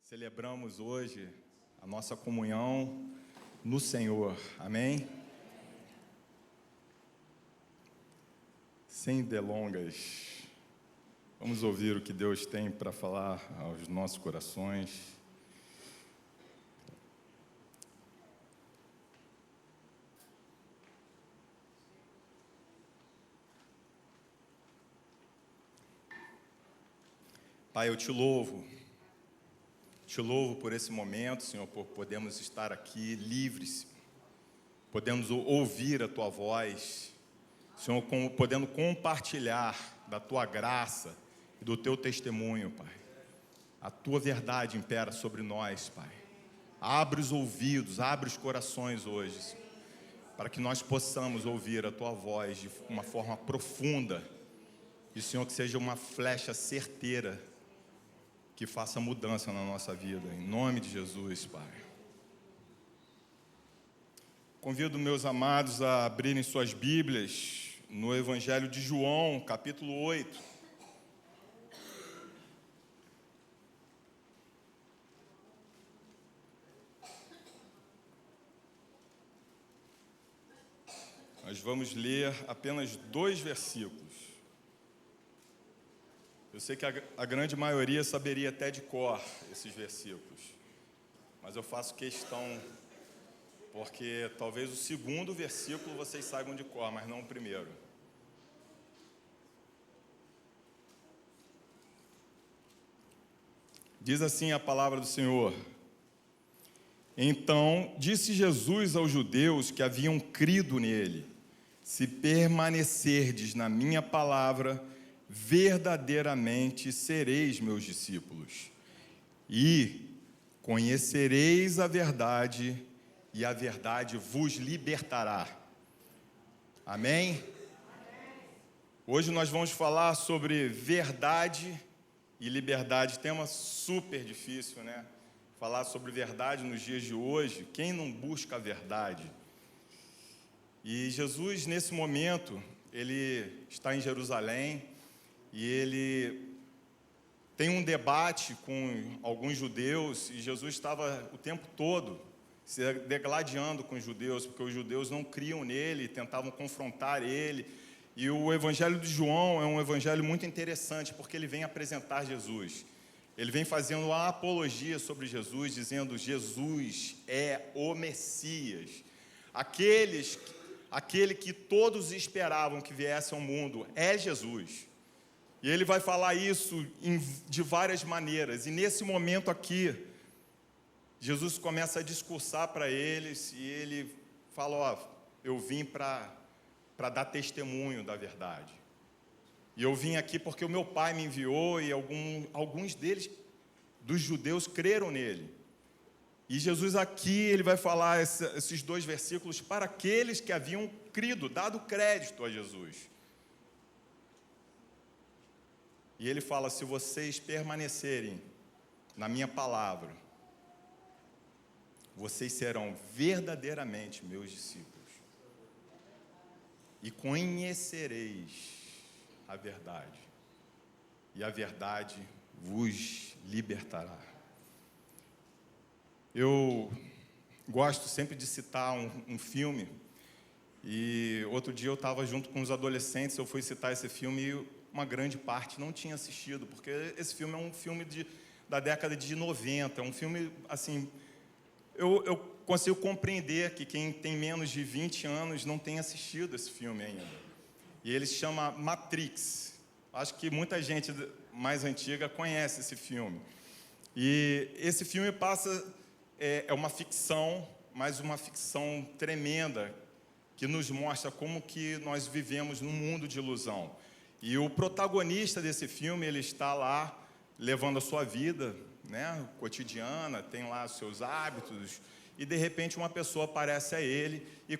Celebramos hoje a nossa comunhão no Senhor, amém? Sem delongas, vamos ouvir o que Deus tem para falar aos nossos corações. Pai, eu te louvo por esse momento, Senhor, por podermos estar aqui livres, podemos ouvir a Tua voz, Senhor, podendo compartilhar da Tua graça e do Teu testemunho, Pai. A Tua verdade impera sobre nós, Pai. Abre os ouvidos, abre os corações hoje, Senhor, para que nós possamos ouvir a Tua voz de uma forma profunda e, Senhor, que seja uma flecha certeira que faça mudança na nossa vida, em nome de Jesus, Pai. Convido meus amados a abrirem suas Bíblias no Evangelho de João, capítulo 8. Nós vamos ler apenas 2 versículos. Eu sei que a grande maioria saberia até de cor esses versículos, mas eu faço questão, porque talvez o segundo versículo vocês saibam de cor, mas não o primeiro. Diz assim a palavra do Senhor: Então disse Jesus aos judeus que haviam crido nele: Se permanecerdes na minha palavra, verdadeiramente sereis meus discípulos, e conhecereis a verdade, e a verdade vos libertará. Amém? Hoje nós vamos falar sobre verdade e liberdade, tema super difícil, né? Falar sobre verdade nos dias de hoje, quem não busca a verdade? E Jesus, nesse momento, ele está em Jerusalém, e ele tem um debate com alguns judeus, e Jesus estava o tempo todo se degladiando com os judeus, porque os judeus não criam nele, tentavam confrontar ele. E o Evangelho de João é um evangelho muito interessante, porque ele vem apresentar Jesus. Ele vem fazendo uma apologia sobre Jesus, dizendo: Jesus é o Messias. Aquele que todos esperavam que viesse ao mundo é Jesus. E ele vai falar isso de várias maneiras. E nesse momento aqui, Jesus começa a discursar para eles, e ele fala: eu vim para dar testemunho da verdade. E eu vim aqui porque o meu Pai me enviou, e alguns deles, dos judeus, creram nele. E Jesus aqui, ele vai falar esses 2 versículos para aqueles que haviam crido, dado crédito a Jesus. E ele fala: se vocês permanecerem na minha palavra, vocês serão verdadeiramente meus discípulos, e conhecereis a verdade, e a verdade vos libertará. Eu gosto sempre de citar um filme, e outro dia eu estava junto com os adolescentes, eu fui citar esse filme e uma grande parte não tinha assistido, porque esse filme é um filme da década de 90, é um filme, assim, eu consigo compreender que quem tem menos de 20 anos não tem assistido esse filme ainda. E ele se chama Matrix. Acho que muita gente mais antiga conhece esse filme. E esse filme é uma ficção, mas uma ficção tremenda, que nos mostra como que nós vivemos num mundo de ilusão. E o protagonista desse filme, ele está lá levando a sua vida, né, cotidiana, tem lá os seus hábitos, e de repente uma pessoa aparece a ele e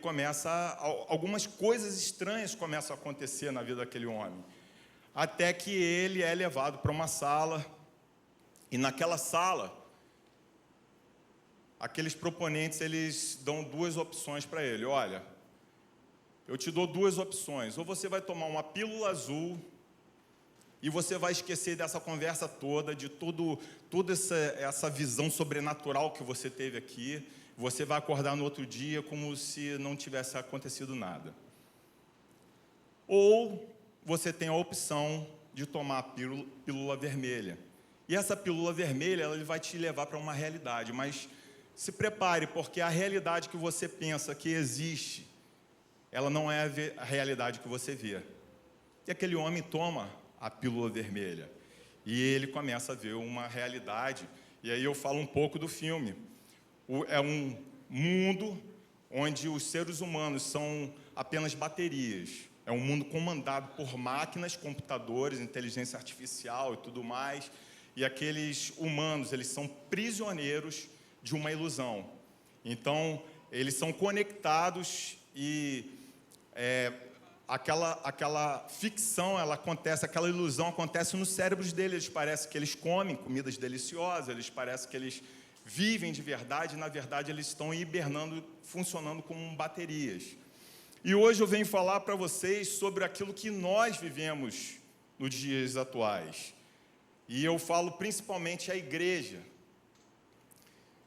algumas coisas estranhas começam a acontecer na vida daquele homem, até que ele é levado para uma sala, e naquela sala, aqueles proponentes, eles dão 2 opções para ele: olha, eu te dou 2 opções, ou você vai tomar uma pílula azul, E você vai esquecer dessa conversa toda, de toda essa visão sobrenatural que você teve aqui. Você vai acordar no outro dia como se não tivesse acontecido nada. Ou você tem a opção de tomar a pílula vermelha. E essa pílula vermelha, ela vai te levar para uma realidade, mas se prepare, porque a realidade que você pensa que existe, ela não é a realidade que você vê. E aquele homem toma a pílula vermelha, e ele começa a ver uma realidade, e aí eu falo um pouco do filme. É um mundo onde os seres humanos são apenas baterias. É um mundo comandado por máquinas, computadores, inteligência artificial e tudo mais. E aqueles humanos, eles são prisioneiros de uma ilusão. Então, eles são conectados e aquela ficção, ela acontece, aquela ilusão acontece nos cérebros deles. Eles parecem que eles comem comidas deliciosas, eles parecem que eles vivem de verdade, e na verdade eles estão hibernando, funcionando como baterias. E hoje eu venho falar para vocês sobre aquilo que nós vivemos nos dias atuais. E eu falo principalmente a igreja.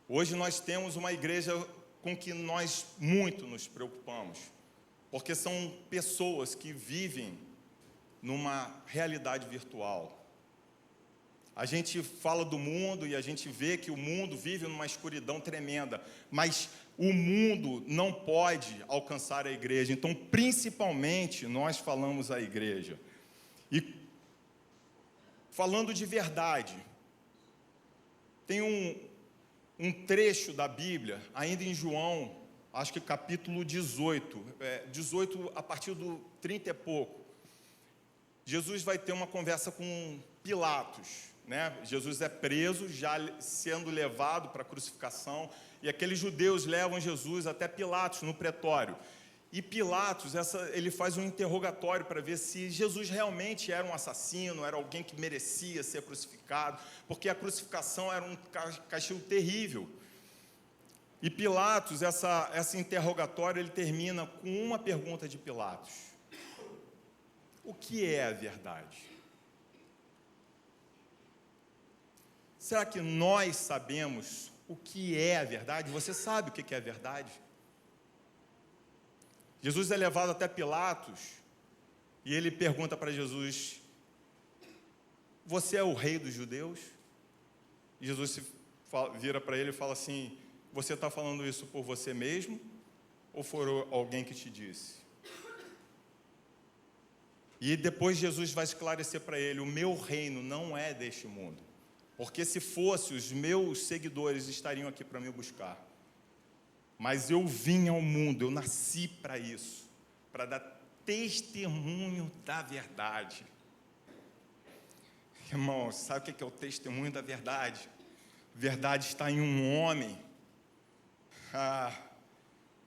Hoje nós temos uma igreja com que nós muito nos preocupamos, porque são pessoas que vivem numa realidade virtual. A gente fala do mundo e a gente vê que o mundo vive numa escuridão tremenda, mas o mundo não pode alcançar a igreja. Então, principalmente, nós falamos a igreja. E falando de verdade, tem um trecho da Bíblia, ainda em João, acho que capítulo 18, 18 a partir do 30 e pouco. Jesus vai ter uma conversa com Pilatos, né? Jesus é preso, já sendo levado para a crucificação, e aqueles judeus levam Jesus até Pilatos, no pretório. E Pilatos, ele faz um interrogatório para ver se Jesus realmente era um assassino, era alguém que merecia ser crucificado, porque a crucificação era um castigo terrível. E Pilatos, esse interrogatório, ele termina com uma pergunta de Pilatos: o que é a verdade? Será que nós sabemos o que é a verdade? Você sabe o que é a verdade? Jesus é levado até Pilatos e ele pergunta para Jesus: você é o rei dos judeus? E Jesus vira para ele e fala assim: você está falando isso por você mesmo ou foi alguém que te disse? E depois Jesus vai esclarecer para ele: o meu reino não é deste mundo, porque se fosse, os meus seguidores estariam aqui para me buscar. Mas eu vim ao mundo, eu nasci para isso, para dar testemunho da verdade. Irmãos, sabe o que é o testemunho da verdade? Verdade está em um homem.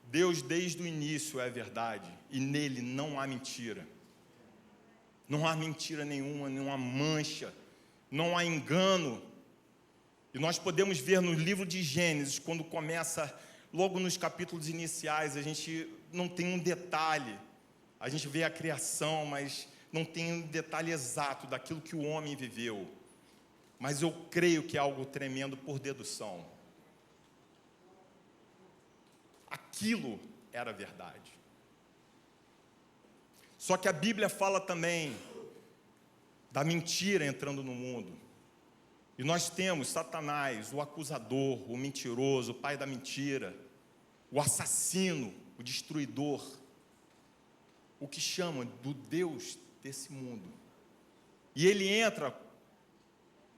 Deus desde o início é verdade, e nele não há mentira. Não há mentira nenhuma, não há mancha, não há engano. E nós podemos ver no livro de Gênesis, quando começa, logo nos capítulos iniciais, a gente não tem um detalhe. A gente vê a criação, mas não tem um detalhe exato daquilo que o homem viveu. Mas eu creio que é algo tremendo por dedução. Aquilo era verdade. Só que a Bíblia fala também da mentira entrando no mundo. E nós temos Satanás, o acusador, o mentiroso, o pai da mentira, o assassino, o destruidor, o que chama do Deus desse mundo. E ele entra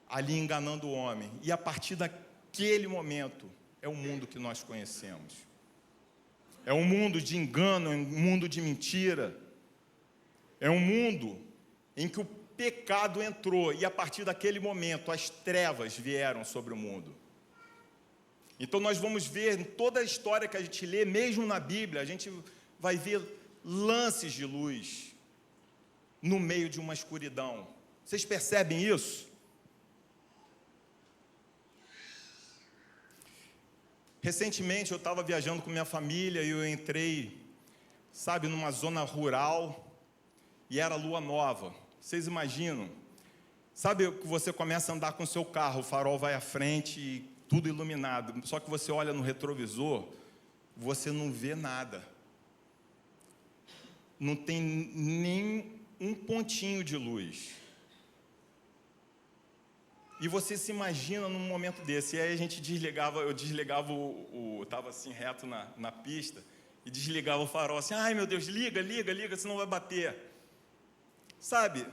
ali enganando o homem. E a partir daquele momento, é o mundo que nós conhecemos. É um mundo de engano, é um mundo de mentira. É um mundo em que o pecado entrou, e a partir daquele momento as trevas vieram sobre o mundo. Então nós vamos ver em toda a história que a gente lê, mesmo na Bíblia, a gente vai ver lances de luz no meio de uma escuridão. Vocês percebem isso? Recentemente eu estava viajando com minha família e eu entrei, numa zona rural, e era lua nova. Vocês imaginam? Sabe que você começa a andar com o seu carro, o farol vai à frente e tudo iluminado, só que você olha no retrovisor, você não vê nada. Não tem nem um pontinho de luz. E você se imagina num momento desse. E aí eu desligava estava assim reto na pista, e desligava o farol assim, ai meu Deus, liga, senão vai bater. Sabe,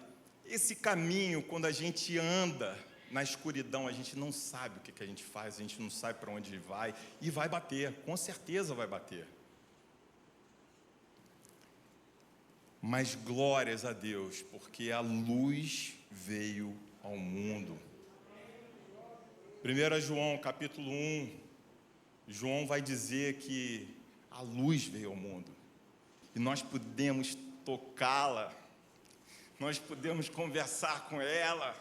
esse caminho, quando a gente anda na escuridão, a gente não sabe o que a gente faz, a gente não sabe para onde vai, e vai bater, com certeza vai bater. Mas glórias a Deus, porque a luz veio ao mundo. 1 João, capítulo 1, João vai dizer que a luz veio ao mundo. E nós podemos tocá-la, nós podemos conversar com ela.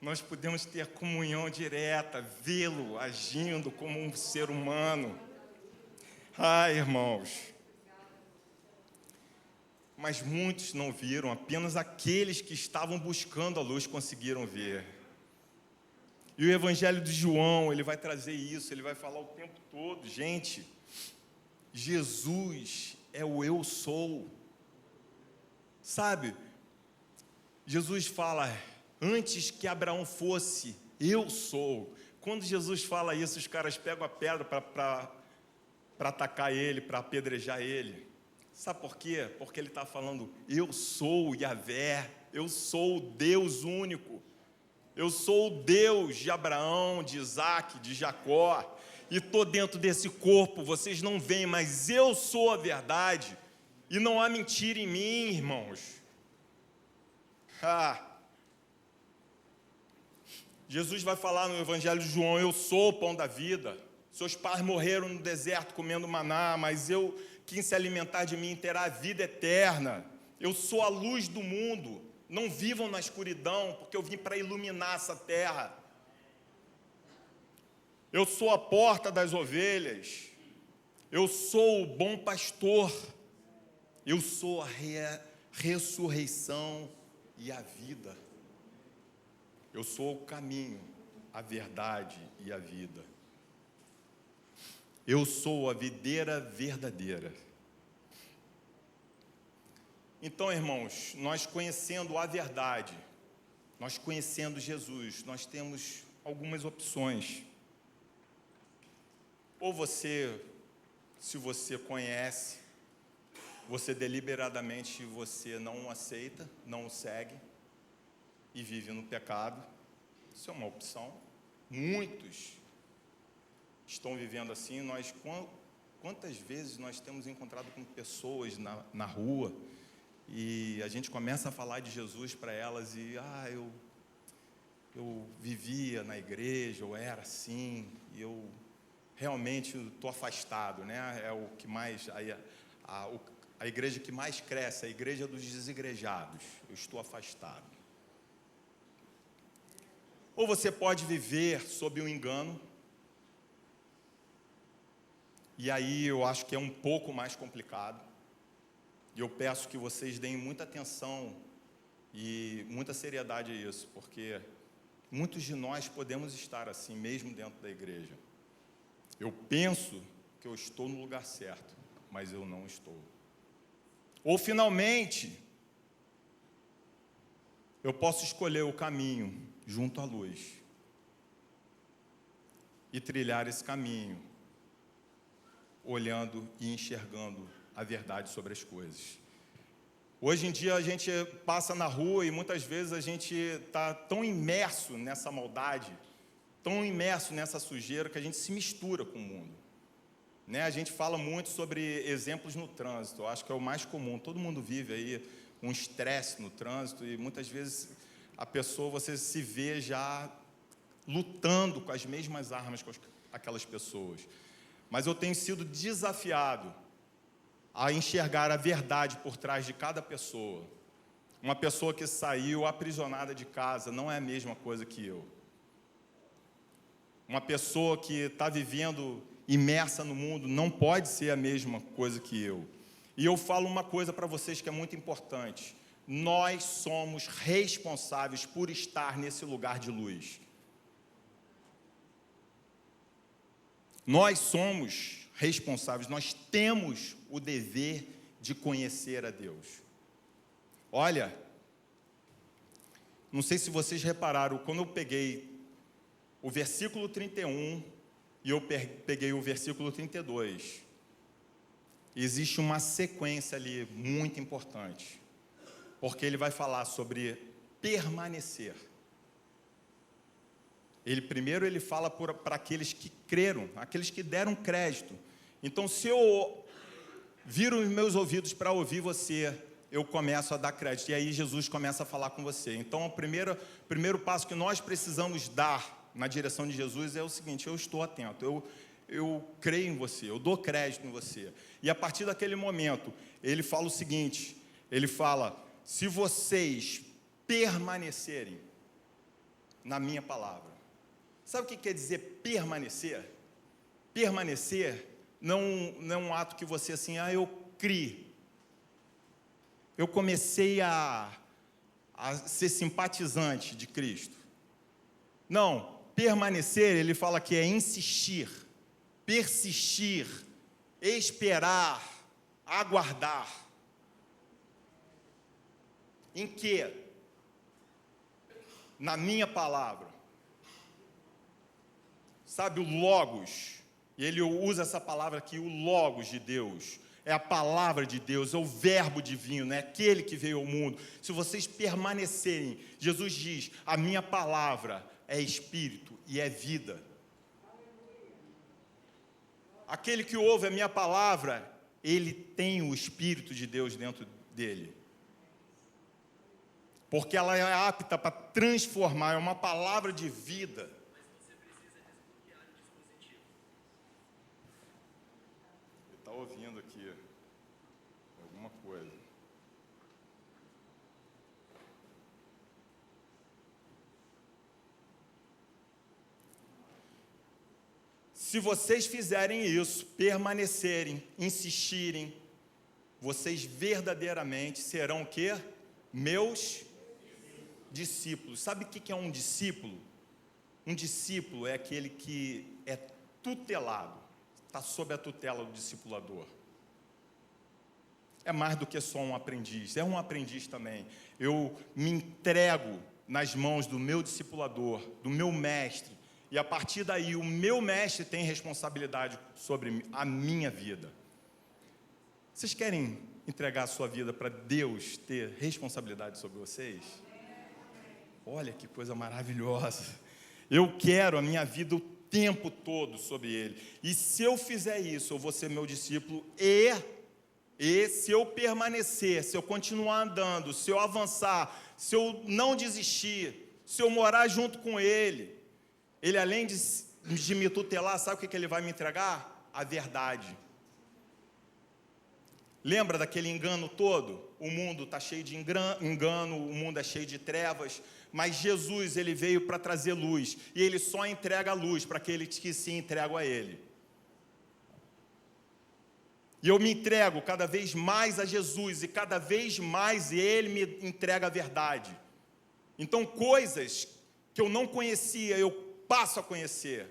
Nós podemos ter comunhão direta, vê-lo agindo como um ser humano. Irmãos, mas muitos não viram, apenas aqueles que estavam buscando a luz conseguiram ver. E o Evangelho de João, ele vai trazer isso, ele vai falar o tempo todo, gente, Jesus é o eu sou. Sabe, Jesus fala, antes que Abraão fosse, eu sou. Quando Jesus fala isso, os caras pegam a pedra para atacar ele, para apedrejar ele. Sabe por quê? Porque ele está falando, eu sou Yahvé, eu sou o Deus único, eu sou o Deus de Abraão, de Isaac, de Jacó, e estou dentro desse corpo, vocês não veem, mas eu sou a verdade, e não há mentira em mim, irmãos. Jesus vai falar no Evangelho de João, eu sou o pão da vida, seus pais morreram no deserto comendo maná, mas quem se alimentar de mim terá a vida eterna. Eu sou a luz do mundo. Não vivam na escuridão, porque eu vim para iluminar essa terra. Eu sou a porta das ovelhas. Eu sou o bom pastor. Eu sou a ressurreição e a vida. Eu sou o caminho, a verdade e a vida. Eu sou a videira verdadeira. Então, irmãos, nós conhecendo a verdade, nós conhecendo Jesus, nós temos algumas opções. Ou você, se você conhece, você deliberadamente você não o aceita, não o segue e vive no pecado. Isso é uma opção. Muitos estão vivendo assim. Quantas vezes nós temos encontrado com pessoas na rua e a gente começa a falar de Jesus para elas e eu vivia na igreja, eu era assim, e eu realmente estou afastado, né? É o que mais, a igreja que mais cresce, a igreja dos desigrejados, eu estou afastado. Ou você pode viver sob um engano, e aí eu acho que é um pouco mais complicado, e eu peço que vocês deem muita atenção e muita seriedade a isso, porque muitos de nós podemos estar assim, mesmo dentro da igreja. Eu penso que eu estou no lugar certo, mas eu não estou. Ou finalmente, eu posso escolher o caminho junto à luz e trilhar esse caminho, olhando e enxergando a verdade sobre as coisas. Hoje em dia a gente passa na rua e muitas vezes a gente está tão imerso nessa maldade, tão imerso nessa sujeira que a gente se mistura com o mundo. Né? A gente fala muito sobre exemplos no trânsito, eu acho que é o mais comum, todo mundo vive aí um estresse no trânsito e muitas vezes a pessoa, você se vê já lutando com as mesmas armas que aquelas pessoas. Mas eu tenho sido desafiado a enxergar a verdade por trás de cada pessoa. Uma pessoa que saiu aprisionada de casa não é a mesma coisa que eu. Uma pessoa que está vivendo imersa no mundo não pode ser a mesma coisa que eu. E eu falo uma coisa para vocês que é muito importante. nós somos responsáveis por estar nesse lugar de luz. Nós somos responsáveis, nós temos o dever de conhecer a Deus. Olha, não sei se vocês repararam, quando eu peguei o versículo 31 e eu peguei o versículo 32, existe uma sequência ali muito importante, porque ele vai falar sobre permanecer. Primeiro ele fala para aqueles que creram, aqueles que deram crédito. Então, se eu viro os meus ouvidos para ouvir você, eu começo a dar crédito, e aí Jesus começa a falar com você. Então, o primeiro passo que nós precisamos dar na direção de Jesus é o seguinte: eu estou atento, eu creio em você, eu dou crédito em você. E a partir daquele momento, ele fala o seguinte, ele fala: se vocês permanecerem na minha palavra. Sabe o que quer dizer permanecer? Permanecer não é um ato que você assim, eu criei. Eu comecei a ser simpatizante de Cristo. Não, permanecer, ele fala que é insistir, persistir, esperar, aguardar. Em quê? Na minha palavra. Sabe, o Logos, e ele usa essa palavra aqui, o Logos de Deus, é a palavra de Deus, é o verbo divino, é aquele que veio ao mundo. Se vocês permanecerem, Jesus diz, a minha palavra é espírito e é vida. Aquele que ouve a minha palavra, ele tem o Espírito de Deus dentro dele. Porque ela é apta para transformar, é uma palavra de vida. Ouvindo aqui alguma coisa. Se vocês fizerem isso, permanecerem, insistirem, vocês verdadeiramente serão o quê? Meus discípulos. Sabe o que é um discípulo? Um discípulo é aquele que é tutelado. Está sob a tutela do discipulador. É mais do que só um aprendiz, é um aprendiz também. Eu me entrego nas mãos do meu discipulador, do meu mestre, e a partir daí o meu mestre tem responsabilidade sobre a minha vida. Vocês querem entregar a sua vida para Deus ter responsabilidade sobre vocês? Olha que coisa maravilhosa. Eu quero a minha vida o tempo todo sobre ele. E se eu fizer isso, eu vou ser meu discípulo e se eu permanecer, se eu continuar andando, se eu avançar, se eu não desistir, se eu morar junto com ele, ele além de me tutelar, sabe o que ele vai me entregar? A verdade. Lembra daquele engano todo? O mundo está cheio de engano, o mundo é cheio de trevas, mas Jesus, ele veio para trazer luz, e ele só entrega a luz para aqueles que se entregam a ele. E eu me entrego cada vez mais a Jesus, e cada vez mais ele me entrega a verdade. Então, coisas que eu não conhecia, eu passo a conhecer.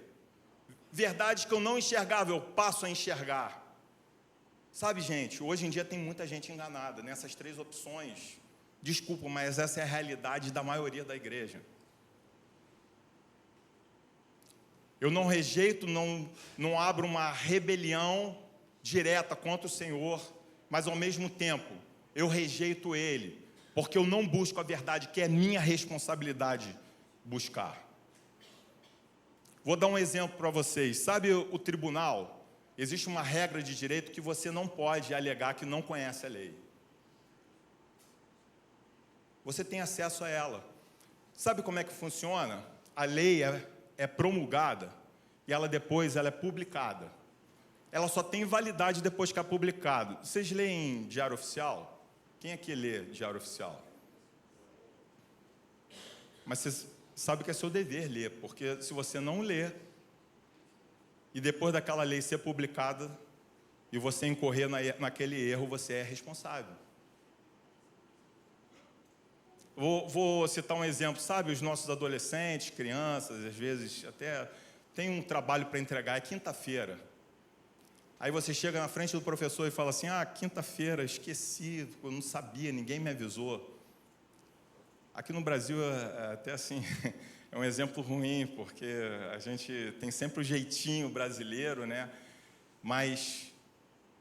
Verdades que eu não enxergava, eu passo a enxergar. Sabe, gente, hoje em dia tem muita gente enganada nessas três opções. Desculpa, mas essa é a realidade da maioria da igreja. Eu não rejeito, não abro uma rebelião direta contra o Senhor, mas ao mesmo tempo, eu rejeito Ele, porque eu não busco a verdade, que é minha responsabilidade buscar. Vou dar um exemplo para vocês. Sabe o tribunal? Existe uma regra de direito que você não pode alegar que não conhece a lei. Você tem acesso a ela. Sabe como é que funciona? A lei é promulgada e ela é publicada. Ela só tem validade depois que é publicado. Vocês leem Diário Oficial? Quem aqui lê Diário Oficial? Mas você sabe que é seu dever ler, porque se você não ler, e depois daquela lei ser publicada, e você incorrer naquele erro, você é responsável. Vou citar um exemplo, sabe? Os nossos adolescentes, crianças, às vezes até tem um trabalho para entregar, é quinta-feira. Aí você chega na frente do professor e fala assim, quinta-feira, esqueci, eu não sabia, ninguém me avisou. Aqui no Brasil, até assim, é um exemplo ruim, porque a gente tem sempre o jeitinho brasileiro, né? Mas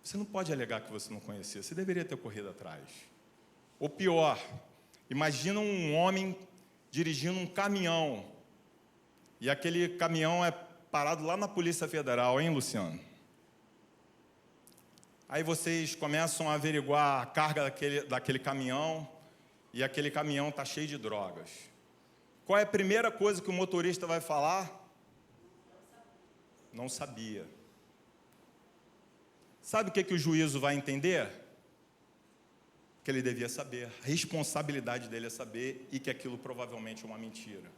você não pode alegar que você não conhecia, você deveria ter corrido atrás. Ou pior, imagina um homem dirigindo um caminhão, e aquele caminhão é parado lá na Polícia Federal, hein, Luciano? Aí vocês começam a averiguar a carga daquele caminhão, e aquele caminhão está cheio de drogas. Qual é a primeira coisa que o motorista vai falar? Não sabia. Sabe o que o juízo vai entender? Que ele devia saber. A responsabilidade dele é saber e que aquilo provavelmente é uma mentira.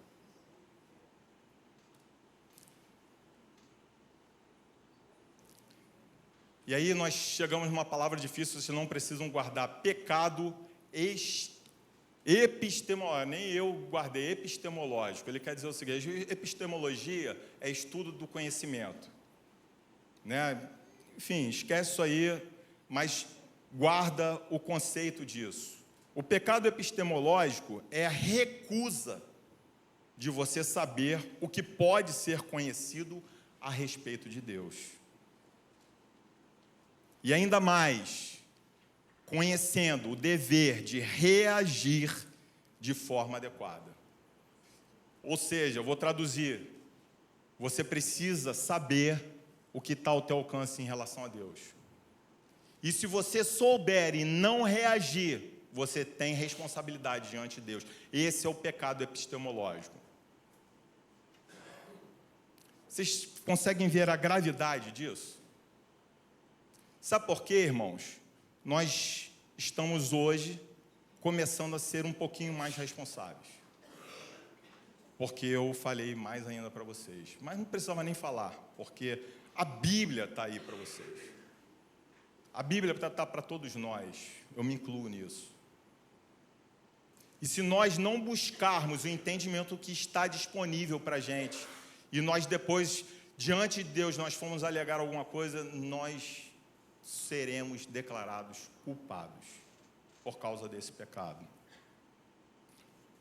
E aí nós chegamos numa palavra difícil, vocês não precisam guardar. Pecado epistemológico. Nem eu guardei epistemológico. Ele quer dizer o seguinte, epistemologia é estudo do conhecimento. Né? Enfim, esquece isso aí, mas guarda o conceito disso. O pecado epistemológico é a recusa de você saber o que pode ser conhecido a respeito de Deus. E ainda mais, conhecendo o dever de reagir de forma adequada. Ou seja, eu vou traduzir, você precisa saber o que está ao teu alcance em relação a Deus. E se você souber e não reagir, você tem responsabilidade diante de Deus. Esse é o pecado epistemológico. Vocês conseguem ver a gravidade disso? Sabe por quê, irmãos? Nós estamos hoje começando a ser um pouquinho mais responsáveis. Porque eu falei mais ainda para vocês. Mas não precisava nem falar, porque a Bíblia está aí para vocês. A Bíblia está para todos nós, eu me incluo nisso. E se nós não buscarmos o entendimento que está disponível para a gente, e nós depois, diante de Deus, nós formos alegar alguma coisa, nós seremos declarados culpados por causa desse pecado.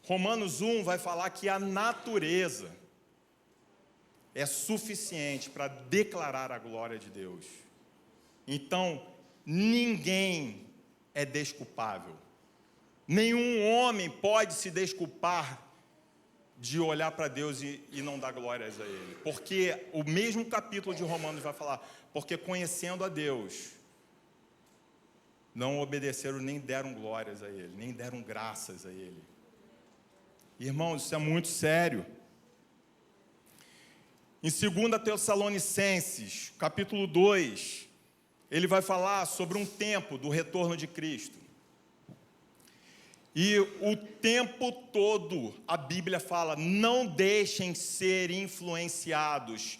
Romanos 1 vai falar que a natureza é suficiente para declarar a glória de Deus. Então, ninguém é desculpável. Nenhum homem pode se desculpar de olhar para Deus e não dar glórias a Ele. Porque o mesmo capítulo de Romanos vai falar, porque conhecendo a Deus, não obedeceram nem deram glórias a Ele, nem deram graças a Ele. Irmãos, isso é muito sério. Em 2 Tessalonicenses, capítulo 2, ele vai falar sobre um tempo do retorno de Cristo. E o tempo todo, a Bíblia fala, não deixem ser influenciados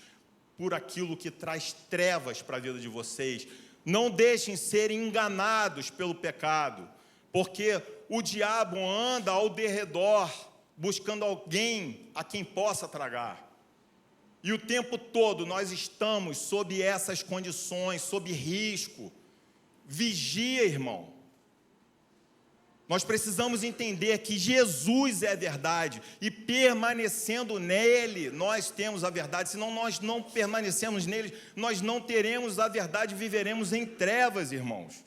por aquilo que traz trevas para a vida de vocês. Não deixem ser enganados pelo pecado, porque o diabo anda ao derredor, buscando alguém a quem possa tragar. E o tempo todo nós estamos sob essas condições, sob risco. Vigia, irmão. Nós precisamos entender que Jesus é a verdade, e permanecendo nele, nós temos a verdade. Senão nós não permanecemos nele, nós não teremos a verdade, viveremos em trevas, irmãos.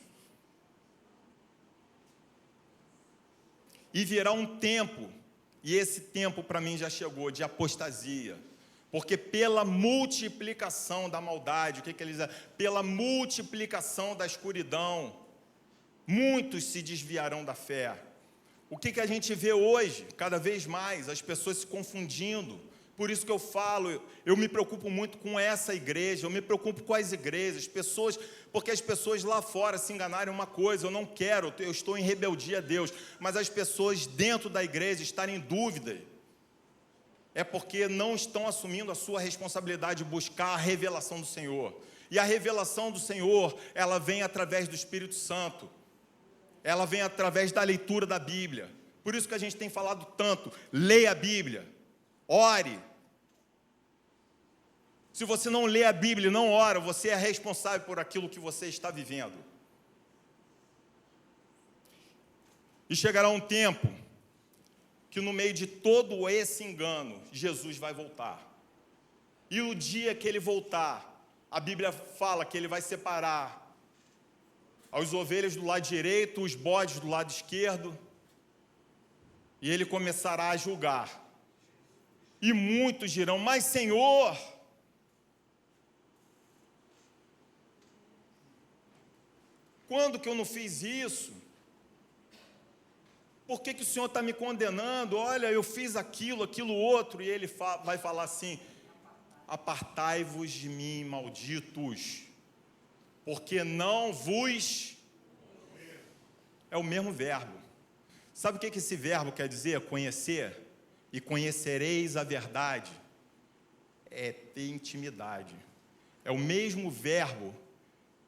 E virá um tempo, e esse tempo para mim já chegou, de apostasia. Porque pela multiplicação da maldade, o que ele diz? Pela multiplicação da escuridão, muitos se desviarão da fé. O que a gente vê hoje? Cada vez mais, as pessoas se confundindo. Por isso que eu falo, eu me preocupo muito com essa igreja, eu me preocupo com as igrejas, porque as pessoas lá fora se enganarem uma coisa, eu não quero, eu estou em rebeldia a Deus, mas as pessoas dentro da igreja estarem em dúvida, é porque não estão assumindo a sua responsabilidade de buscar a revelação do Senhor. E a revelação do Senhor, ela vem através do Espírito Santo. Ela vem através da leitura da Bíblia. Por Por isso que a gente tem falado tanto, leia a Bíblia, ore. Se você não lê a Bíblia e não ora, você é responsável por aquilo que você está vivendo. E chegará um tempo que no meio de todo esse engano, Jesus vai voltar. E o dia que ele voltar, a Bíblia fala que ele vai separar as ovelhas do lado direito, os bodes do lado esquerdo, e ele começará a julgar. E muitos dirão: mas Senhor, quando que eu não fiz isso? Por que o Senhor está me condenando? Olha, eu fiz aquilo outro. E ele vai falar assim: apartai-vos de mim, malditos, porque não vos... É o mesmo verbo. Sabe o que esse verbo quer dizer? Conhecer. E conhecereis a verdade. É ter intimidade. É o mesmo verbo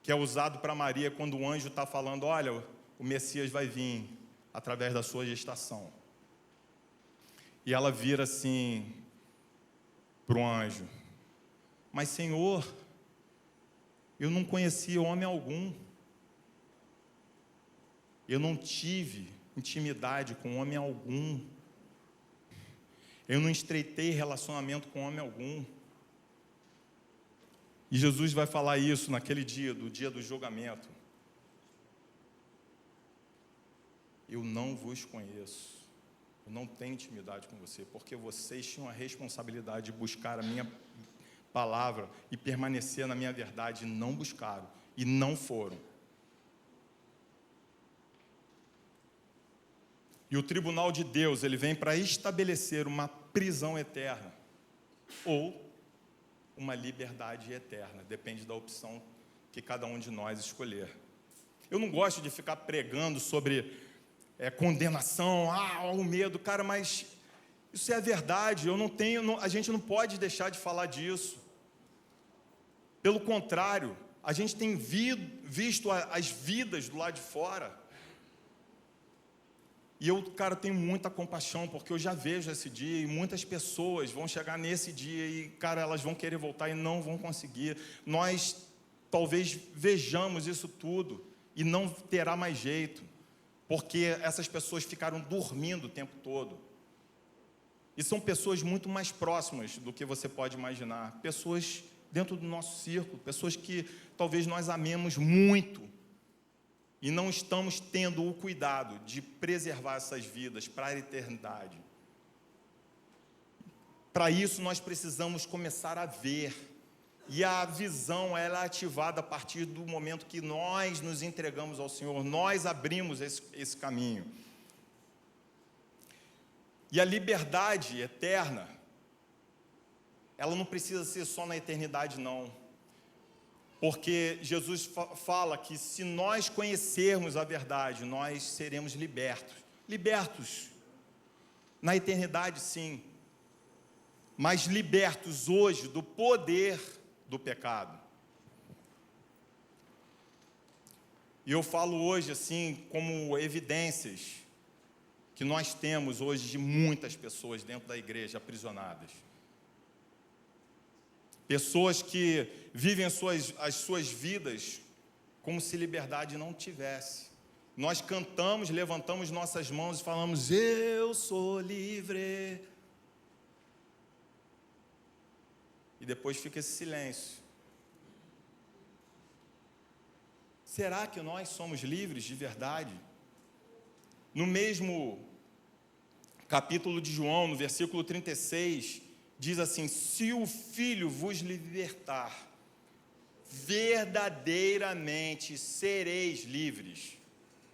que é usado para Maria quando o anjo está falando: olha, o Messias vai vir através da sua gestação. E ela vira assim para o anjo: mas Senhor, eu não conheci homem algum, eu não tive intimidade com homem algum, eu não estreitei relacionamento com homem algum. E Jesus vai falar isso naquele dia, do dia do julgamento: eu não vos conheço, eu não tenho intimidade com você, porque vocês tinham a responsabilidade de buscar a minha palavra e permanecer na minha verdade, e não buscaram, e não foram. E o tribunal de Deus, ele vem para estabelecer uma prisão eterna, ou uma liberdade eterna, depende da opção que cada um de nós escolher. Eu não gosto de ficar pregando sobre condenação, o medo, cara, mas isso é a verdade. A gente não pode deixar de falar disso. Pelo contrário, a gente tem visto as vidas do lado de fora. E eu, cara, tenho muita compaixão, porque eu já vejo esse dia, e muitas pessoas vão chegar nesse dia e, cara, elas vão querer voltar e não vão conseguir. Nós talvez vejamos isso tudo e não terá mais jeito, porque essas pessoas ficaram dormindo o tempo todo. E são pessoas muito mais próximas do que você pode imaginar. Pessoas dentro do nosso círculo, pessoas que talvez nós amemos muito, e não estamos tendo o cuidado de preservar essas vidas para a eternidade. Para isso, nós precisamos começar a ver. E a visão, ela é ativada a partir do momento que nós nos entregamos ao Senhor, nós abrimos esse caminho. E a liberdade eterna, ela não precisa ser só na eternidade, não. Porque Jesus fala que se nós conhecermos a verdade, nós seremos libertos. Libertos na eternidade, sim, mas libertos hoje do poder do pecado. E eu falo hoje assim como evidências que nós temos hoje de muitas pessoas dentro da igreja aprisionadas. Pessoas que vivem as suas vidas como se liberdade não tivesse. Nós cantamos, levantamos nossas mãos e falamos: eu sou livre. E depois fica esse silêncio. Será que nós somos livres de verdade? No mesmo capítulo de João, no versículo 36, diz assim: se o Filho vos libertar, verdadeiramente sereis livres.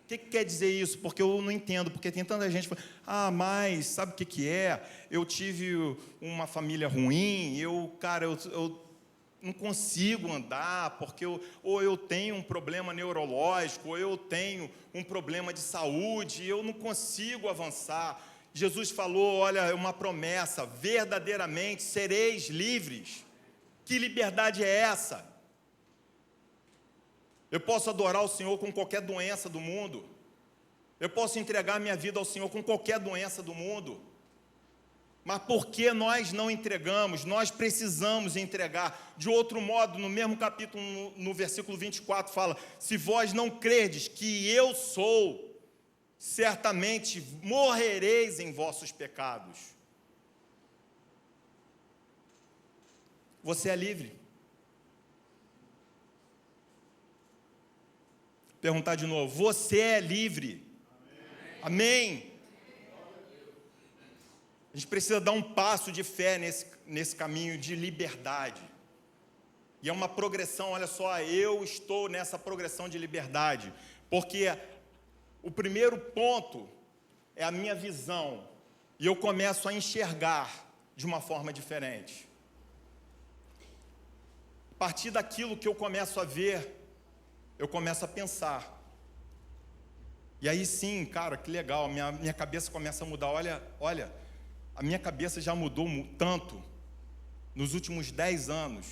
O que quer dizer isso? Porque eu não entendo, porque tem tanta gente que fala: mas sabe o que é? Eu tive uma família ruim, eu não consigo andar, porque ou eu tenho um problema neurológico, ou eu tenho um problema de saúde, eu não consigo avançar. Jesus falou, olha, é uma promessa: verdadeiramente sereis livres. Que liberdade é essa? Eu posso adorar o Senhor com qualquer doença do mundo. Eu posso entregar minha vida ao Senhor com qualquer doença do mundo. Mas por que nós não entregamos? Nós precisamos entregar. De outro modo, no mesmo capítulo, no versículo 24, fala: se vós não credes que eu sou, certamente morrereis em vossos pecados. Você é livre. Perguntar de novo: você é livre? Amém. A gente precisa dar um passo de fé nesse caminho de liberdade. E é uma progressão, olha só, eu estou nessa progressão de liberdade, porque o primeiro ponto é a minha visão, e eu começo a enxergar de uma forma diferente. A partir daquilo que eu começo a ver, eu começo a pensar. E aí sim, cara, que legal, minha cabeça começa a mudar. Olha, a minha cabeça já mudou tanto nos últimos 10 anos,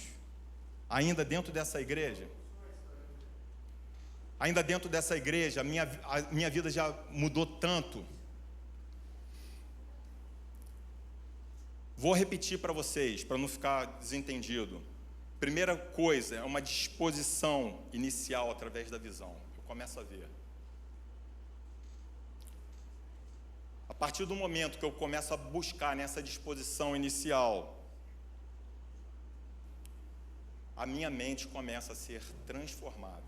ainda dentro dessa igreja. Ainda dentro dessa igreja, a minha vida já mudou tanto. Vou repetir para vocês, para não ficar desentendido. Primeira coisa, é uma disposição inicial através da visão. Eu começo a ver. A partir do momento que eu começo a buscar nessa disposição inicial, a minha mente começa a ser transformada.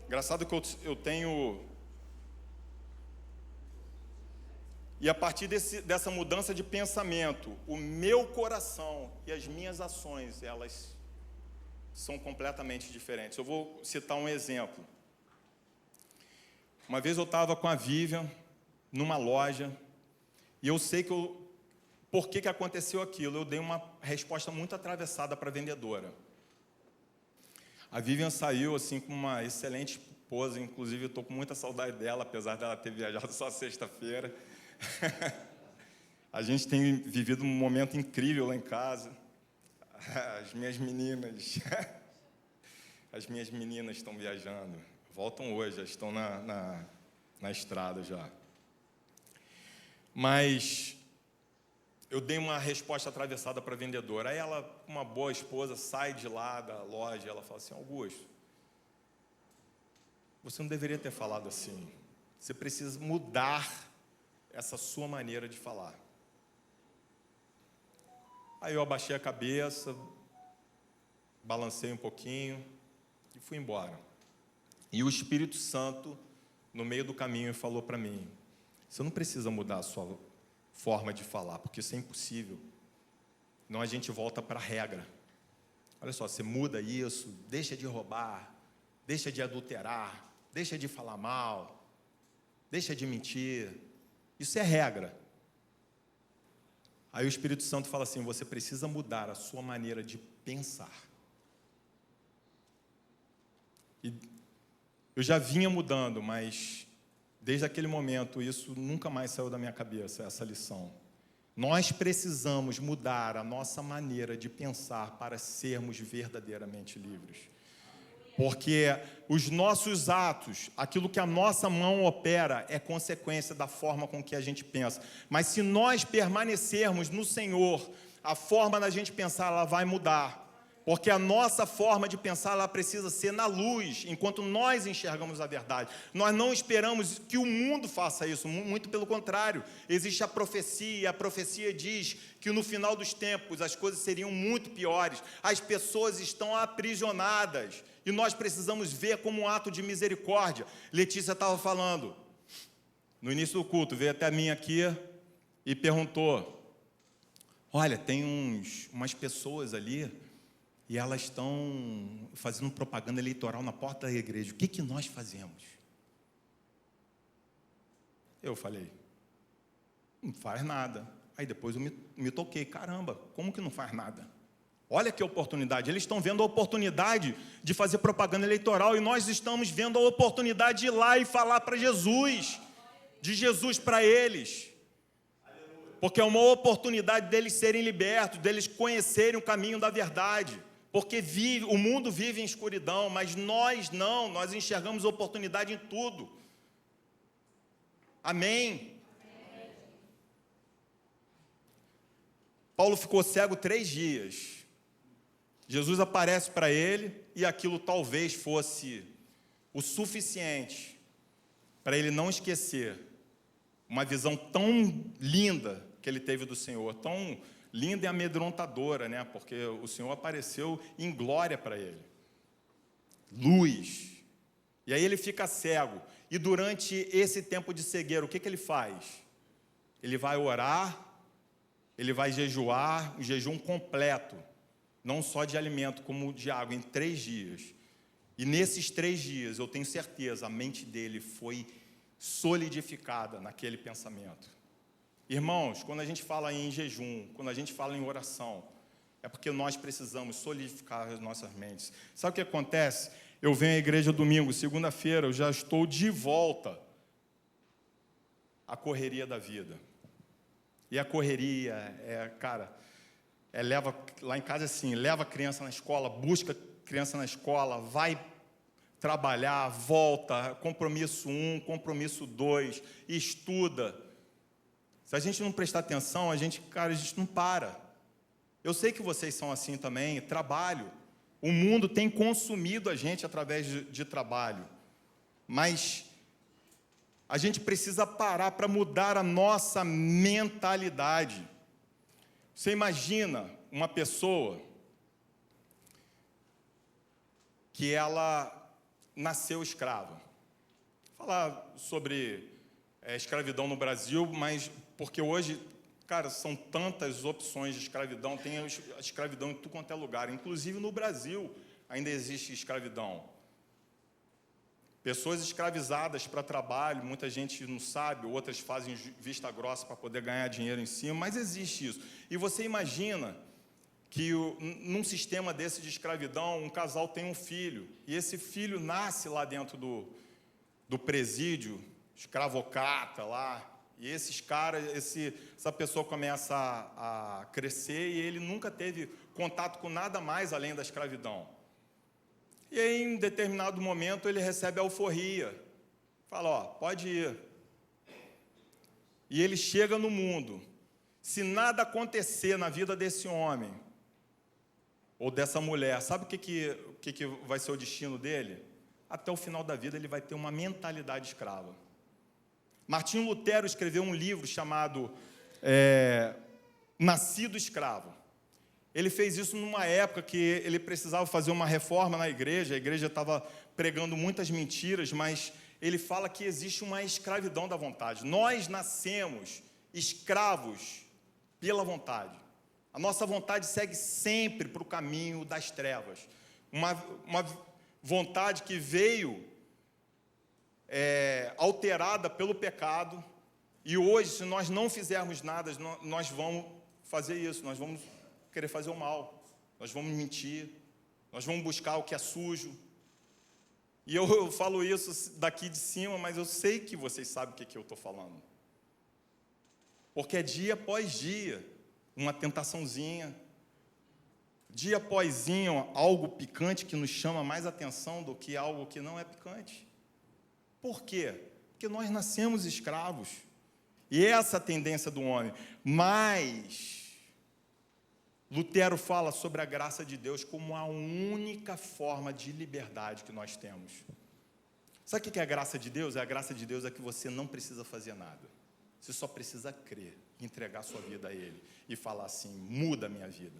Engraçado que eu tenho... E a partir dessa mudança de pensamento, o meu coração e as minhas ações, elas são completamente diferentes. Eu vou citar um exemplo. Uma vez eu estava com a Vivian numa loja, e eu sei por que aconteceu aquilo. Eu dei uma resposta muito atravessada para a vendedora. A Vivian saiu assim com uma excelente esposa, inclusive eu estou com muita saudade dela, apesar dela ter viajado só sexta-feira. A gente tem vivido um momento incrível lá em casa. As minhas meninas estão viajando, voltam hoje, já estão na estrada já. Mas eu dei uma resposta atravessada para a vendedora. Aí ela, uma boa esposa, sai de lá da loja e ela fala assim: Augusto, você não deveria ter falado assim. Você precisa mudar essa sua maneira de falar. Aí eu abaixei a cabeça, balancei um pouquinho e fui embora. E o Espírito Santo, no meio do caminho, falou para mim: você não precisa mudar a sua forma de falar, porque isso é impossível. Não, a gente volta para a regra. Olha só, você muda isso, deixa de roubar, deixa de adulterar, deixa de falar mal, deixa de mentir. Isso é regra. Aí o Espírito Santo fala assim: você precisa mudar a sua maneira de pensar. E eu já vinha mudando, mas desde aquele momento isso nunca mais saiu da minha cabeça, essa lição. Nós precisamos mudar a nossa maneira de pensar para sermos verdadeiramente livres. Porque os nossos atos, aquilo que a nossa mão opera, é consequência da forma com que a gente pensa. Mas se nós permanecermos no Senhor, a forma da gente pensar, ela vai mudar. Porque a nossa forma de pensar, ela precisa ser na luz, enquanto nós enxergamos a verdade. Nós não esperamos que o mundo faça isso, muito pelo contrário. Existe a profecia diz que no final dos tempos as coisas seriam muito piores. As pessoas estão aprisionadas e nós precisamos ver como um ato de misericórdia. Letícia estava falando, no início do culto, veio até mim aqui e perguntou: olha, tem umas pessoas ali e elas estão fazendo propaganda eleitoral na porta da igreja. O que nós fazemos? Eu falei: não faz nada. Aí depois eu me toquei: caramba, como que não faz nada? Olha que oportunidade. Eles estão vendo a oportunidade de fazer propaganda eleitoral e nós estamos vendo a oportunidade de ir lá e falar para Jesus, de Jesus para eles. Porque é uma oportunidade deles serem libertos, deles conhecerem o caminho da verdade. Porque o mundo vive em escuridão, mas nós não, nós enxergamos oportunidade em tudo. Amém? Paulo ficou cego 3 dias. Jesus aparece para ele e aquilo talvez fosse o suficiente para ele não esquecer uma visão tão linda que ele teve do Senhor, tão linda e amedrontadora, né? Porque o Senhor apareceu em glória para ele. Luz. E aí ele fica cego. E durante esse tempo de cegueira, o que ele faz? Ele vai orar, ele vai jejuar, um jejum completo. Não só de alimento, como de água, em 3 dias. E nesses 3 dias, eu tenho certeza, a mente dele foi solidificada naquele pensamento. Irmãos, quando a gente fala em jejum, quando a gente fala em oração, é porque nós precisamos solidificar as nossas mentes. Sabe o que acontece? Eu venho à igreja domingo, segunda-feira, eu já estou de volta à correria da vida. E a correria leva, lá em casa assim, leva a criança na escola, busca a criança na escola, vai trabalhar, volta, compromisso 1, compromisso 2, estuda. Se a gente não prestar atenção, a gente não para. Eu sei que vocês são assim também, trabalho. O mundo tem consumido a gente através de trabalho. Mas a gente precisa parar para mudar a nossa mentalidade. Você imagina uma pessoa que ela nasceu escrava. Vou falar sobre escravidão no Brasil, mas porque hoje, são tantas opções de escravidão, tem a escravidão em tudo quanto é lugar, inclusive no Brasil ainda existe escravidão. Pessoas escravizadas para trabalho, muita gente não sabe, outras fazem vista grossa para poder ganhar dinheiro em cima, mas existe isso. E você imagina que num sistema desse de escravidão, um casal tem um filho, e esse filho nasce lá dentro do presídio, escravocrata lá, e essa pessoa começa a crescer e ele nunca teve contato com nada mais além da escravidão. E aí, em determinado momento, ele recebe a alforria. Fala, pode ir. E ele chega no mundo. Se nada acontecer na vida desse homem ou dessa mulher, sabe o que vai ser o destino dele? Até o final da vida ele vai ter uma mentalidade escrava. Martinho Lutero escreveu um livro chamado Nascido Escravo. Ele fez isso numa época que ele precisava fazer uma reforma na igreja, a igreja estava pregando muitas mentiras, mas ele fala que existe uma escravidão da vontade. Nós nascemos escravos pela vontade. A nossa vontade segue sempre para o caminho das trevas. Uma vontade que veio alterada pelo pecado, e hoje, se nós não fizermos nada, nós vamos fazer isso, nós vamos querer fazer o mal, nós vamos mentir, nós vamos buscar o que é sujo. E eu falo isso daqui de cima, mas eu sei que vocês sabem o que eu estou falando. Porque é dia após dia, uma tentaçãozinha, dia após dia, algo picante que nos chama mais atenção do que algo que não é picante. Por quê? Porque nós nascemos escravos. E essa é a tendência do homem. Mas Lutero fala sobre a graça de Deus como a única forma de liberdade que nós temos. Sabe o que é a graça de Deus? A graça de Deus é que você não precisa fazer nada. Você só precisa crer, entregar sua vida a Ele e falar assim, muda a minha vida.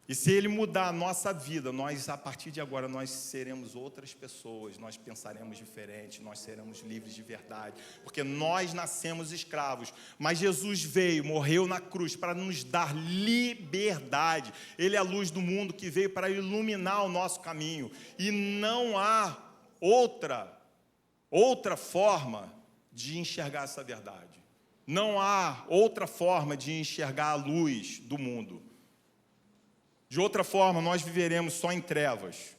E se Ele mudar a nossa vida, a partir de agora, nós seremos outras pessoas, nós pensaremos diferente, nós seremos livres de verdade, porque nós nascemos escravos, mas Jesus veio, morreu na cruz para nos dar liberdade. Ele é a luz do mundo que veio para iluminar o nosso caminho, e não há outra forma de enxergar essa verdade. Não há outra forma de enxergar a luz do mundo. De outra forma, nós viveremos só em trevas.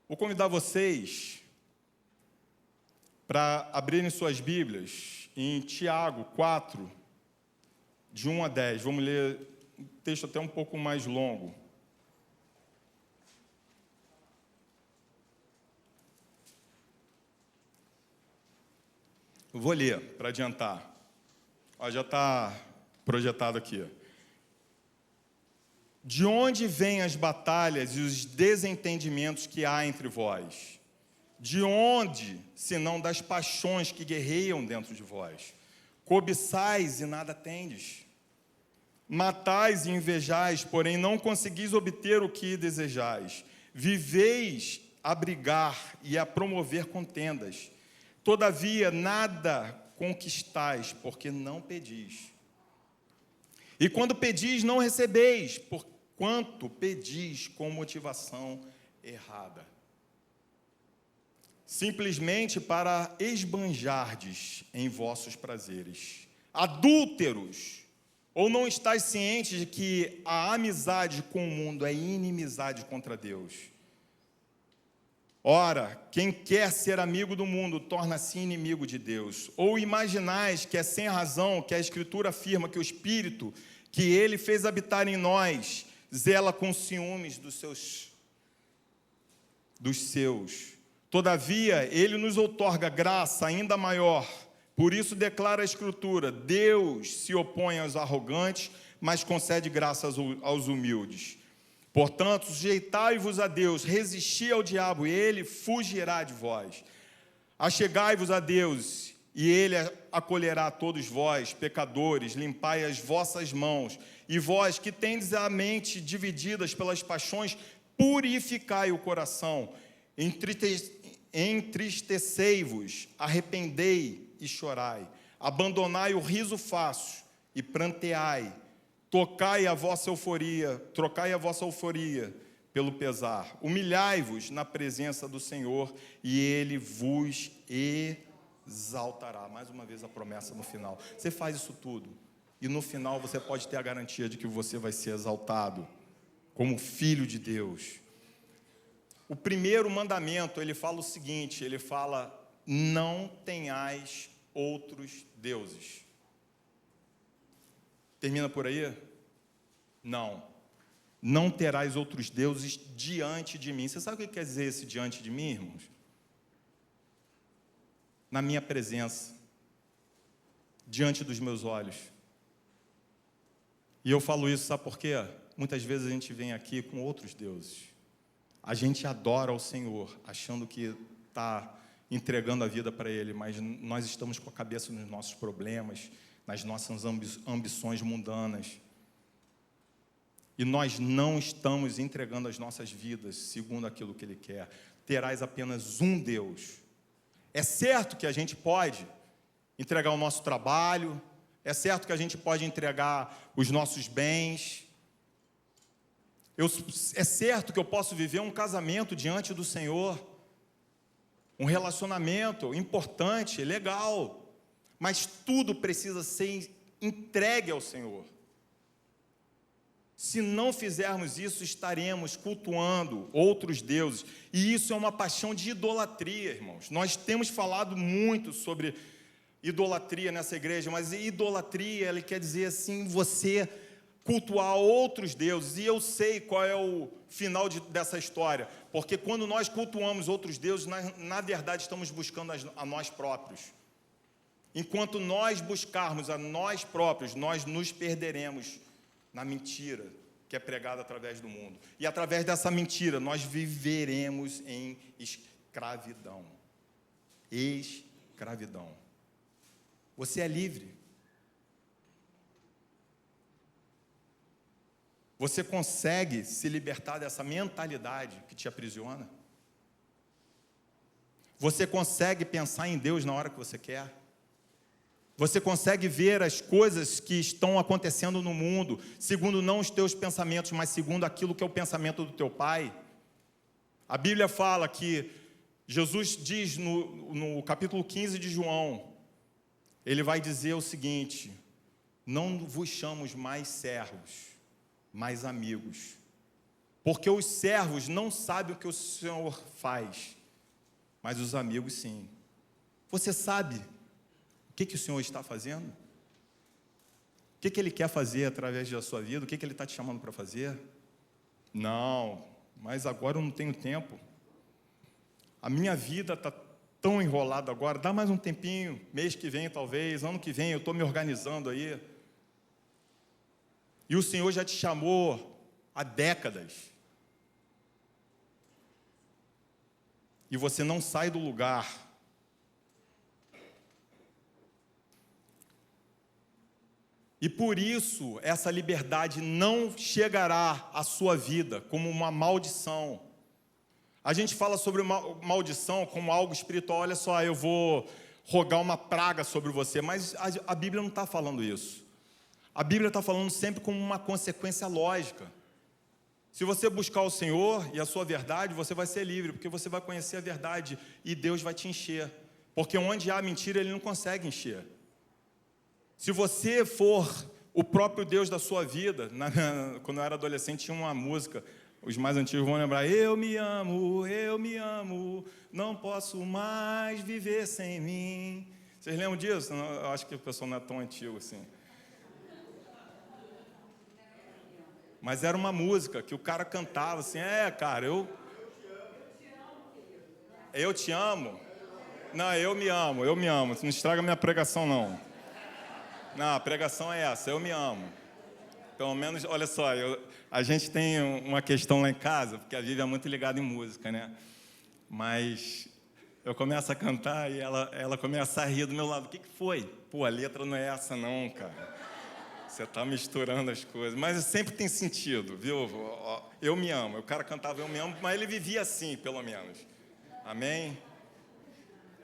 Vou convidar vocês para abrirem suas Bíblias em Tiago 4, de 1 a 10. Vamos ler um texto até um pouco mais longo. Eu vou ler, para adiantar. Ó, já está projetado aqui. De onde vêm as batalhas e os desentendimentos que há entre vós? De onde, senão das paixões que guerreiam dentro de vós? Cobiçais e nada tendes. Matais e invejais, porém não conseguis obter o que desejais. Viveis a brigar e a promover contendas. Todavia nada conquistais, porque não pedis. E quando pedis, não recebeis, porquanto pedis com motivação errada. Simplesmente para esbanjardes em vossos prazeres. Adúlteros! Ou não estáis cientes de que a amizade com o mundo é inimizade contra Deus? Ora, quem quer ser amigo do mundo torna-se inimigo de Deus. Ou imaginais que é sem razão que a Escritura afirma que o Espírito que Ele fez habitar em nós zela com ciúmes dos seus. Todavia, Ele nos outorga graça ainda maior. Por isso declara a Escritura: Deus se opõe aos arrogantes, mas concede graça aos humildes. Portanto, sujeitai-vos a Deus, resisti ao diabo, e ele fugirá de vós. Achegai-vos a Deus, e ele acolherá todos vós, pecadores, limpai as vossas mãos. E vós, que tendes a mente divididas pelas paixões, purificai o coração. Entristecei-vos, arrependei e chorai. Abandonai o riso fácil e pranteai. Trocai a vossa euforia pelo pesar. Humilhai-vos na presença do Senhor e Ele vos exaltará. Mais uma vez a promessa no final. Você faz isso tudo e no final você pode ter a garantia de que você vai ser exaltado como filho de Deus. O primeiro mandamento, ele fala o seguinte, ele fala: não tenhais outros deuses. Termina por aí? Não terás outros deuses diante de mim. Você sabe o que quer dizer esse diante de mim, irmãos? Na minha presença, diante dos meus olhos. E eu falo isso, sabe por quê? Muitas vezes a gente vem aqui com outros deuses. A gente adora ao Senhor, achando que está entregando a vida para Ele, mas nós estamos com a cabeça nos nossos problemas, nas nossas ambições mundanas. E nós não estamos entregando as nossas vidas segundo aquilo que Ele quer. Terás apenas um Deus. É certo que a gente pode entregar o nosso trabalho, é certo que a gente pode entregar os nossos bens. É certo que eu posso viver um casamento diante do Senhor, um relacionamento importante, legal, mas tudo precisa ser entregue ao Senhor. Se não fizermos isso, estaremos cultuando outros deuses, e isso é uma paixão de idolatria, irmãos. Nós temos falado muito sobre idolatria nessa igreja, mas idolatria, ela quer dizer assim, você cultuar outros deuses, e eu sei qual é o final dessa história, porque quando nós cultuamos outros deuses, na verdade estamos buscando a nós próprios. Enquanto nós buscarmos a nós próprios, nós nos perderemos na mentira que é pregada através do mundo. E através dessa mentira, nós viveremos em escravidão. Escravidão. Você é livre. Você consegue se libertar dessa mentalidade que te aprisiona? Você consegue pensar em Deus na hora que você quer? Você consegue ver as coisas que estão acontecendo no mundo, segundo não os teus pensamentos, mas segundo aquilo que é o pensamento do teu Pai? A Bíblia fala que Jesus diz no capítulo 15 de João, ele vai dizer o seguinte: não vos chamo mais servos, mas amigos, porque os servos não sabem o que o Senhor faz, mas os amigos sim. Você sabe o que o Senhor está fazendo? O que Ele quer fazer através da sua vida? O que Ele está te chamando para fazer? Não, mas agora eu não tenho tempo. A minha vida está tão enrolado agora, dá mais um tempinho, mês que vem talvez, ano que vem, eu estou me organizando aí. E o Senhor já te chamou há décadas. E você não sai do lugar. E por isso, essa liberdade não chegará à sua vida como uma maldição. A gente fala sobre maldição como algo espiritual. Olha só, eu vou rogar uma praga sobre você. Mas a Bíblia não está falando isso. A Bíblia está falando sempre como uma consequência lógica. Se você buscar o Senhor e a sua verdade, você vai ser livre, porque você vai conhecer a verdade e Deus vai te encher. Porque onde há mentira, Ele não consegue encher. Se você for o próprio Deus da sua vida, quando eu era adolescente tinha uma música, os mais antigos vão lembrar, eu me amo, não posso mais viver sem mim. Vocês lembram disso? Eu acho que o pessoal não é tão antigo assim. Mas era uma música que o cara cantava assim, cara, eu te amo. Não, eu me amo, não estraga minha pregação não. Não, a pregação é essa, eu me amo. Pelo menos, olha só, a gente tem uma questão lá em casa, porque a Vivi é muito ligada em música, né? Mas eu começo a cantar e ela começa a rir do meu lado. O que foi? Pô, a letra não é essa não, cara. Você está misturando as coisas. Mas sempre tem sentido, viu? Eu me amo. O cara cantava eu me amo, mas ele vivia assim, pelo menos. Amém?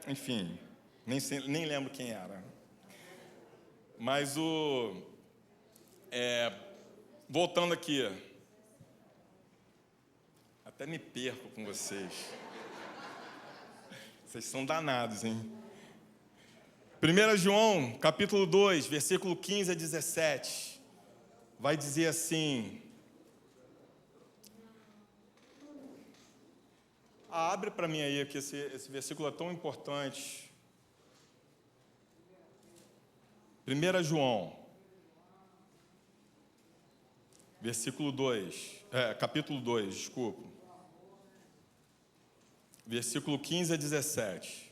Enfim, nem lembro quem era. Mas voltando aqui, até me perco com vocês. Vocês são danados, hein? 1 João, capítulo 2, versículo 15 a 17, vai dizer assim... abre para mim aí, que esse versículo é tão importante. 1 João, capítulo 2, desculpa. Versículo 15 a 17.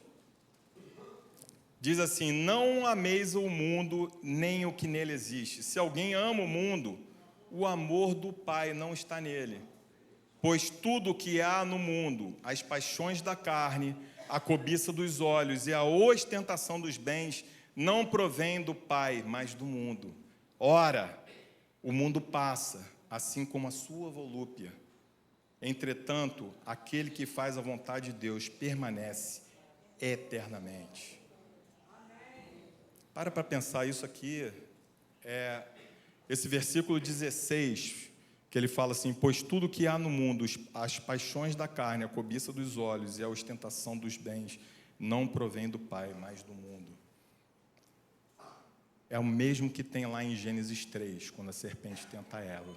Diz assim, não ameis o mundo, nem o que nele existe. Se alguém ama o mundo, o amor do Pai não está nele. Pois tudo o que há no mundo, as paixões da carne, a cobiça dos olhos e a ostentação dos bens, não provém do Pai, mas do mundo. Ora, o mundo passa, assim como a sua volúpia. Entretanto, aquele que faz a vontade de Deus permanece eternamente. Para pensar isso aqui, esse versículo 16, que ele fala assim, pois tudo que há no mundo, as paixões da carne, a cobiça dos olhos e a ostentação dos bens, não provém do Pai, mas do mundo. É o mesmo que tem lá em Gênesis 3, quando a serpente tenta Eva,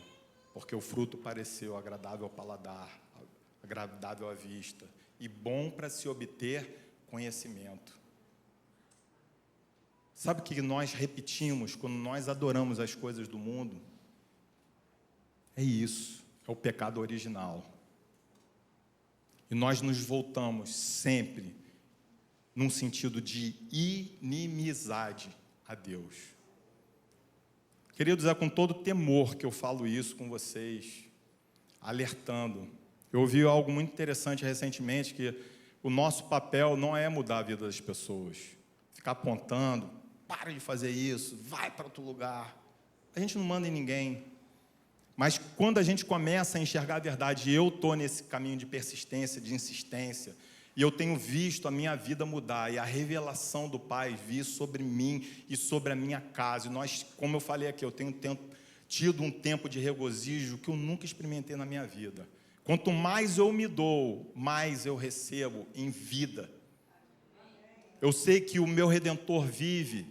porque o fruto pareceu agradável ao paladar, agradável à vista, e bom para se obter conhecimento. Sabe o que nós repetimos quando nós adoramos as coisas do mundo? É isso, é o pecado original. E nós nos voltamos sempre num sentido de inimizade a Deus. Queridos, é com todo temor que eu falo isso com vocês, alertando. Eu ouvi algo muito interessante recentemente, que o nosso papel não é mudar a vida das pessoas, ficar apontando, para de fazer isso, vai para outro lugar. A gente não manda em ninguém. Mas quando a gente começa a enxergar a verdade, eu estou nesse caminho de persistência, de insistência, e eu tenho visto a minha vida mudar, e a revelação do Pai vir sobre mim e sobre a minha casa. E nós, como eu falei aqui, eu tenho tido um tempo de regozijo que eu nunca experimentei na minha vida. Quanto mais eu me dou, mais eu recebo em vida. Eu sei que o meu Redentor vive,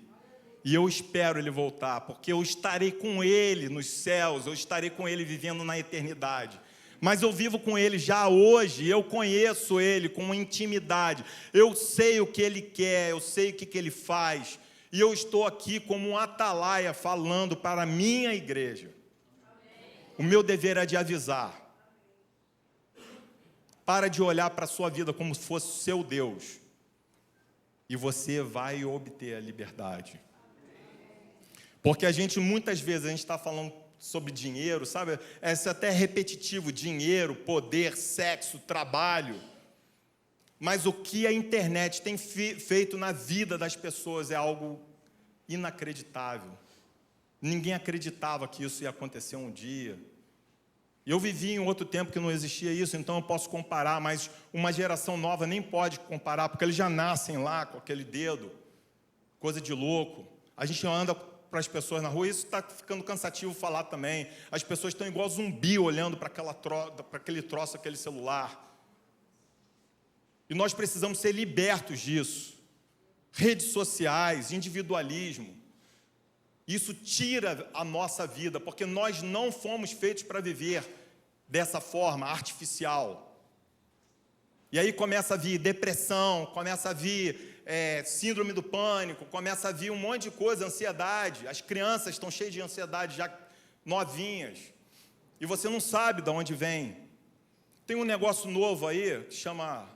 e eu espero Ele voltar, porque eu estarei com Ele nos céus, eu estarei com Ele vivendo na eternidade. Mas eu vivo com Ele já hoje, eu conheço Ele com intimidade, eu sei o que Ele quer, eu sei o que Ele faz, e eu estou aqui como um atalaia falando para a minha igreja. O meu dever é de avisar. Para de olhar para a sua vida como se fosse seu Deus. e você vai obter a liberdade. Porque muitas vezes, a gente está falando sobre dinheiro, sabe? Isso é até repetitivo, dinheiro, poder, sexo, trabalho. Mas o que a internet tem feito na vida das pessoas é algo inacreditável. Ninguém acreditava que isso ia acontecer um dia. Eu vivi em outro tempo que não existia isso, então eu posso comparar, mas uma geração nova nem pode comparar, porque eles já nascem lá com aquele dedo, coisa de louco. A gente anda para as pessoas na rua, isso está ficando cansativo falar também. As pessoas estão igual zumbi olhando para aquele troço, aquele celular. E nós precisamos ser libertos disso. Redes sociais, individualismo. Isso tira a nossa vida, porque nós não fomos feitos para viver dessa forma artificial. E aí começa a vir depressão, começa a vir síndrome do pânico, começa a vir um monte de coisa, ansiedade. As crianças estão cheias de ansiedade já novinhas. E você não sabe de onde vem. Tem um negócio novo aí que chama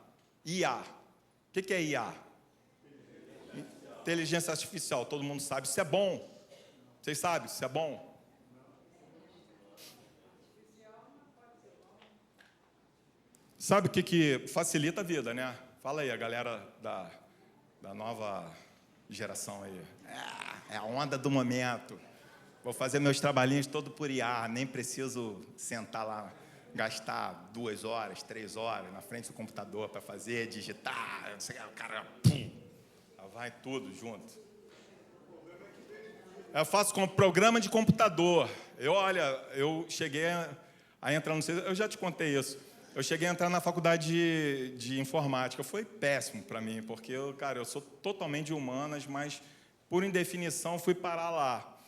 IA. O que é IA? Inteligência artificial, todo mundo sabe. Isso é bom. Vocês sabem, isso é bom? Sabe o que facilita a vida, né? Fala aí, a galera da nova geração aí. É a onda do momento. Vou fazer meus trabalhinhos todo por IA, nem preciso sentar lá, gastar 2 horas, 3 horas na frente do computador para fazer, digitar, não sei o cara, pum, vai tudo junto. Eu faço com programa de computador. Eu cheguei a entrar, não sei, eu já te contei isso. Eu cheguei a entrar na faculdade de informática. Foi péssimo para mim, porque eu sou totalmente de humanas, mas por indefinição fui parar lá.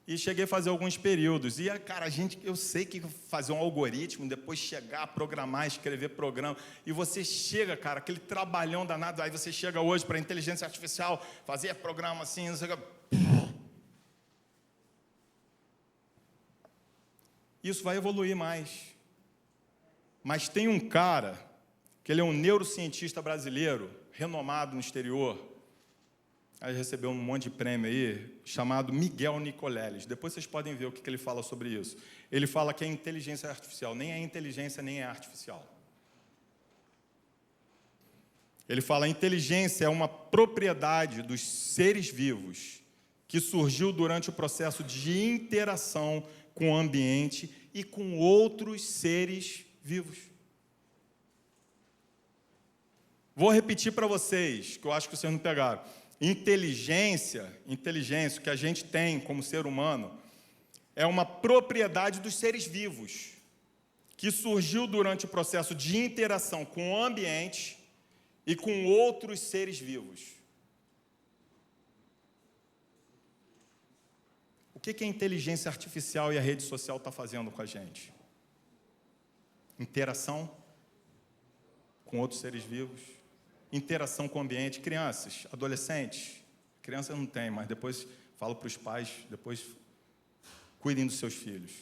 E cheguei a fazer alguns períodos. E, cara, eu sei que fazer um algoritmo, depois chegar a programar, escrever programa. E você chega, cara, aquele trabalhão danado. Aí você chega hoje para a inteligência artificial, fazer programa assim, não sei o que. Isso vai evoluir mais. Mas tem um cara, que ele é um neurocientista brasileiro, renomado no exterior, aí recebeu um monte de prêmio aí, chamado Miguel Nicoleles. Depois vocês podem ver o que ele fala sobre isso. Ele fala que é inteligência artificial, nem é inteligência, nem é artificial. Ele fala: a inteligência é uma propriedade dos seres vivos que surgiu durante o processo de interação com o ambiente e com outros seres vivos. Vou repetir para vocês, que eu acho que vocês não pegaram. Inteligência, o que a gente tem como ser humano, é uma propriedade dos seres vivos, que surgiu durante o processo de interação com o ambiente e com outros seres vivos. O que a inteligência artificial e a rede social está fazendo com a gente? Interação com outros seres vivos, interação com o ambiente. Crianças, adolescentes, crianças não tem, mas depois falo para os pais, depois cuidem dos seus filhos.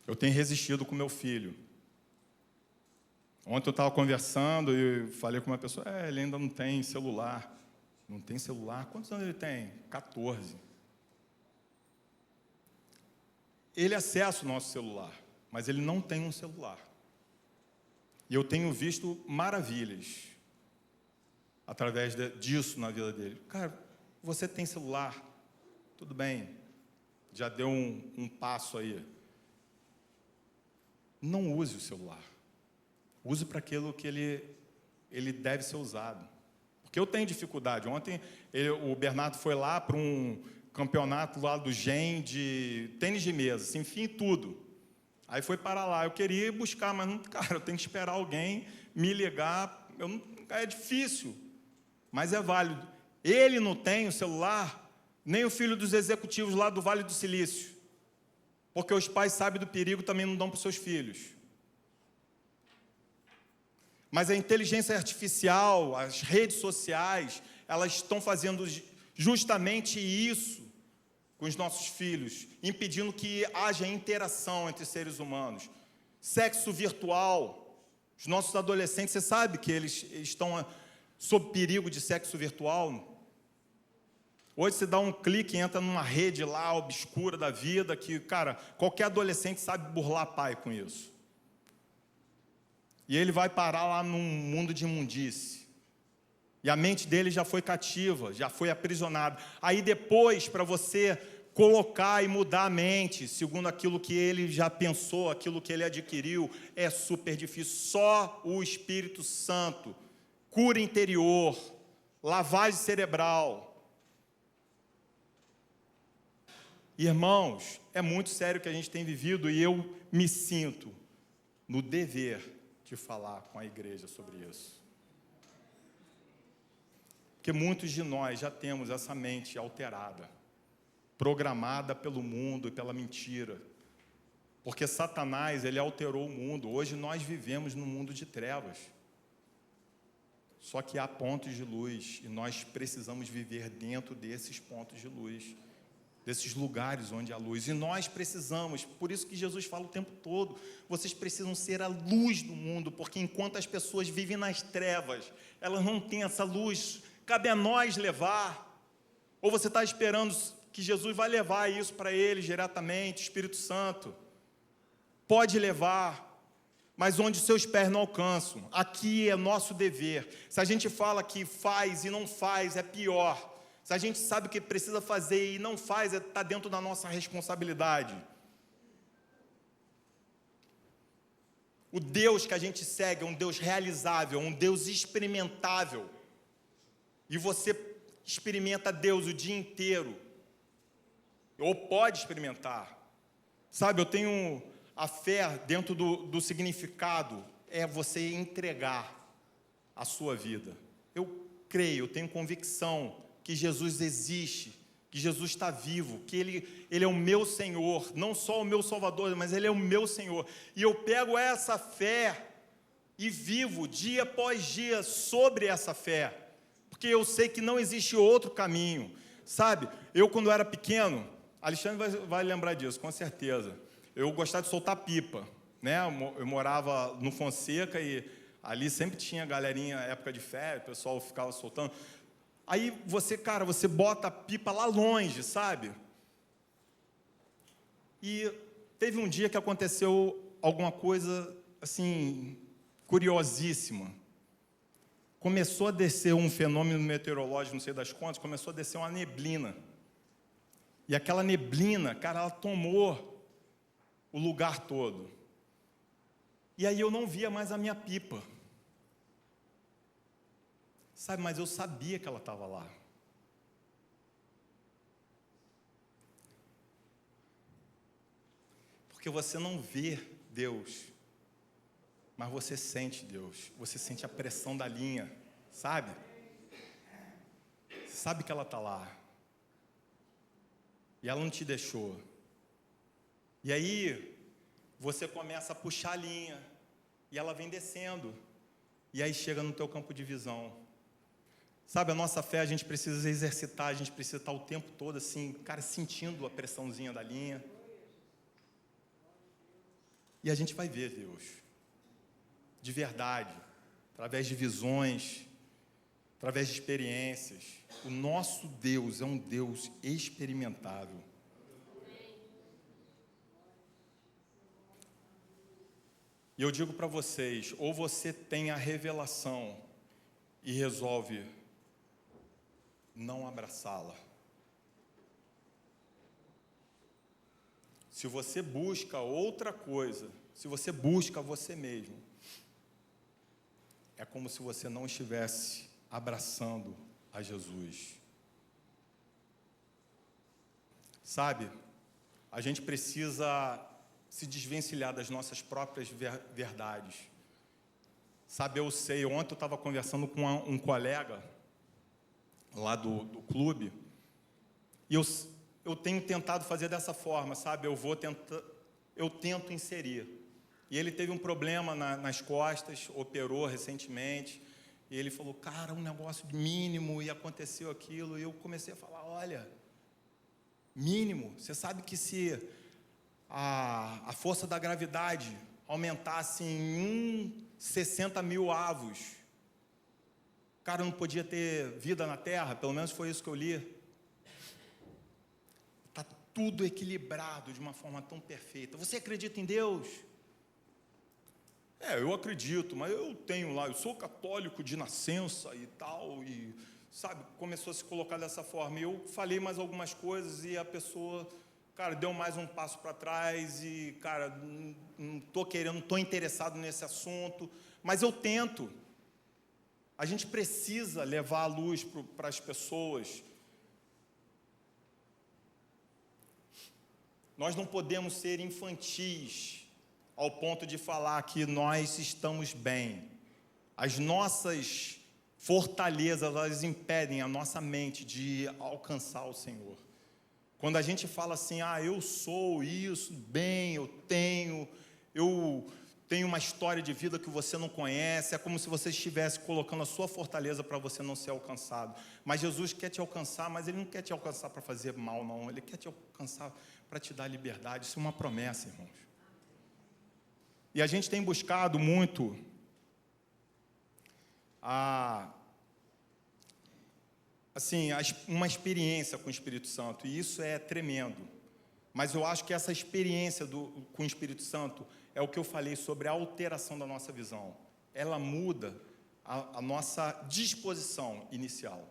Eu tenho resistido com meu filho. Ontem eu estava conversando e falei com uma pessoa: ele ainda não tem celular. Não tem celular? Quantos anos ele tem? 14. Ele acessa o nosso celular, mas ele não tem um celular. E eu tenho visto maravilhas através disso na vida dele. Cara, você tem celular, tudo bem, já deu um passo aí. Não use o celular. Use para aquilo que ele deve ser usado. Porque eu tenho dificuldade. Ontem o Bernardo foi lá para um campeonato lá do GEM de tênis de mesa, assim, enfim, tudo. Aí foi para lá. Eu queria ir buscar, mas, cara, eu tenho que esperar alguém me ligar. É difícil, mas é válido. Ele não tem o celular, nem o filho dos executivos lá do Vale do Silício. Porque os pais sabem do perigo, também não dão para os seus filhos. Mas a inteligência artificial, as redes sociais, elas estão fazendo justamente isso com os nossos filhos, impedindo que haja interação entre seres humanos. Sexo virtual, Os nossos adolescentes, você sabe que eles estão sob perigo de sexo virtual. Hoje você dá um clique e entra numa rede lá obscura da vida que, cara, qualquer adolescente sabe burlar pai com isso. E ele vai parar lá num mundo de imundície. E a mente dele já foi cativa, já foi aprisionada. Aí depois, para você colocar e mudar a mente, segundo aquilo que ele já pensou, aquilo que ele adquiriu, é super difícil. Só o Espírito Santo, cura interior, lavagem cerebral. Irmãos, é muito sério o que a gente tem vivido e eu me sinto no dever de falar com a igreja sobre isso. Porque muitos de nós já temos essa mente alterada, programada pelo mundo e pela mentira. Porque Satanás, ele alterou o mundo. Hoje nós vivemos num mundo de trevas. Só que há pontos de luz e nós precisamos viver dentro desses pontos de luz, desses lugares onde há luz. E nós precisamos, por isso que Jesus fala o tempo todo, vocês precisam ser a luz do mundo, porque enquanto as pessoas vivem nas trevas, elas não têm essa luz, cabe a nós levar. Ou você está esperando que Jesus vai levar isso para eles diretamente, Espírito Santo? Pode levar, mas onde seus pés não alcançam. Aqui é nosso dever. Se a gente fala que faz e não faz, é pior. Se a gente sabe o que precisa fazer e não faz, está dentro da nossa responsabilidade. O Deus que a gente segue é um Deus realizável, um Deus experimentável. E você experimenta Deus o dia inteiro. Ou pode experimentar. Sabe, eu tenho a fé dentro do significado, é você entregar a sua vida. Eu creio, eu tenho convicção que Jesus existe, que Jesus está vivo, que Ele é o meu Senhor, não só o meu Salvador, mas Ele é o meu Senhor. E eu pego essa fé e vivo dia após dia sobre essa fé, porque eu sei que não existe outro caminho. Sabe, eu quando era pequeno, Alexandre vai lembrar disso, com certeza, eu gostava de soltar pipa, né? Eu morava no Fonseca e ali sempre tinha galerinha, época de férias, o pessoal ficava soltando. Aí você, cara, você bota a pipa lá longe, sabe? E teve um dia que aconteceu alguma coisa, assim, curiosíssima. Começou a descer um fenômeno meteorológico, não sei das quantas, começou a descer uma neblina. E aquela neblina, cara, ela tomou o lugar todo. E aí eu não via mais a minha pipa. Sabe, mas eu sabia que ela estava lá. Porque você não vê Deus, mas você sente Deus. Você sente a pressão da linha, sabe? Você sabe que ela está lá. E ela não te deixou. E aí, você começa a puxar a linha. E ela vem descendo. E aí chega no teu campo de visão. Sabe, a nossa fé a gente precisa exercitar, a gente precisa estar o tempo todo assim, cara, sentindo a pressãozinha da linha. E a gente vai ver Deus, de verdade, através de visões, através de experiências. O nosso Deus é um Deus experimentável. E eu digo para vocês, ou você tem a revelação e resolve não abraçá-la. Se você busca outra coisa, se você busca você mesmo, é como se você não estivesse abraçando a Jesus. Sabe, a gente precisa se desvencilhar das nossas próprias verdades. Sabe, eu sei, ontem eu estava conversando com um colega lá do clube, e eu tenho tentado fazer dessa forma, sabe, eu tento inserir, e ele teve um problema nas costas, operou recentemente, e ele falou, cara, um negócio mínimo, e aconteceu aquilo, e eu comecei a falar, olha, mínimo, você sabe que se a força da gravidade aumentasse em 1 60 mil avos. O cara não podia ter vida na terra, pelo menos foi isso que eu li. Está tudo equilibrado de uma forma tão perfeita. Você acredita em Deus? Eu acredito, mas eu tenho lá, eu sou católico de nascença e tal, e, sabe, começou a se colocar dessa forma. E eu falei mais algumas coisas e a pessoa, cara, deu mais um passo para trás e, cara, não estou interessado nesse assunto, mas eu tento. A gente precisa levar a luz para as pessoas. Nós não podemos ser infantis ao ponto de falar que nós estamos bem. As nossas fortalezas, elas impedem a nossa mente de alcançar o Senhor. Quando a gente fala assim, eu sou isso, bem, eu tenho uma história de vida que você não conhece, é como se você estivesse colocando a sua fortaleza para você não ser alcançado. Mas Jesus quer te alcançar, mas Ele não quer te alcançar para fazer mal, não. Ele quer te alcançar para te dar liberdade. Isso é uma promessa, irmãos. E a gente tem buscado muito uma experiência com o Espírito Santo, e isso é tremendo. Mas eu acho que essa experiência com o Espírito Santo é o que eu falei sobre a alteração da nossa visão. Ela muda a nossa disposição inicial.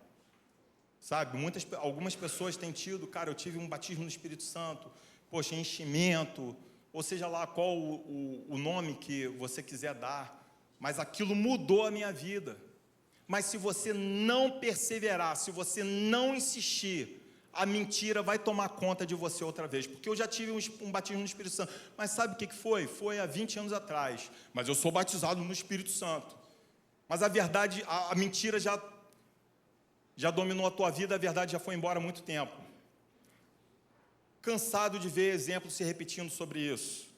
Sabe, algumas pessoas têm tido, cara, eu tive um batismo no Espírito Santo, poxa, enchimento, ou seja lá qual o nome que você quiser dar, mas aquilo mudou a minha vida. Mas se você não perseverar, se você não insistir, a mentira vai tomar conta de você outra vez. Porque eu já tive um batismo no Espírito Santo, mas sabe o que foi? Foi há 20 anos atrás, mas eu sou batizado no Espírito Santo. Mas a verdade, a mentira já dominou a tua vida, a verdade já foi embora há muito tempo. Cansado de ver exemplos se repetindo sobre isso.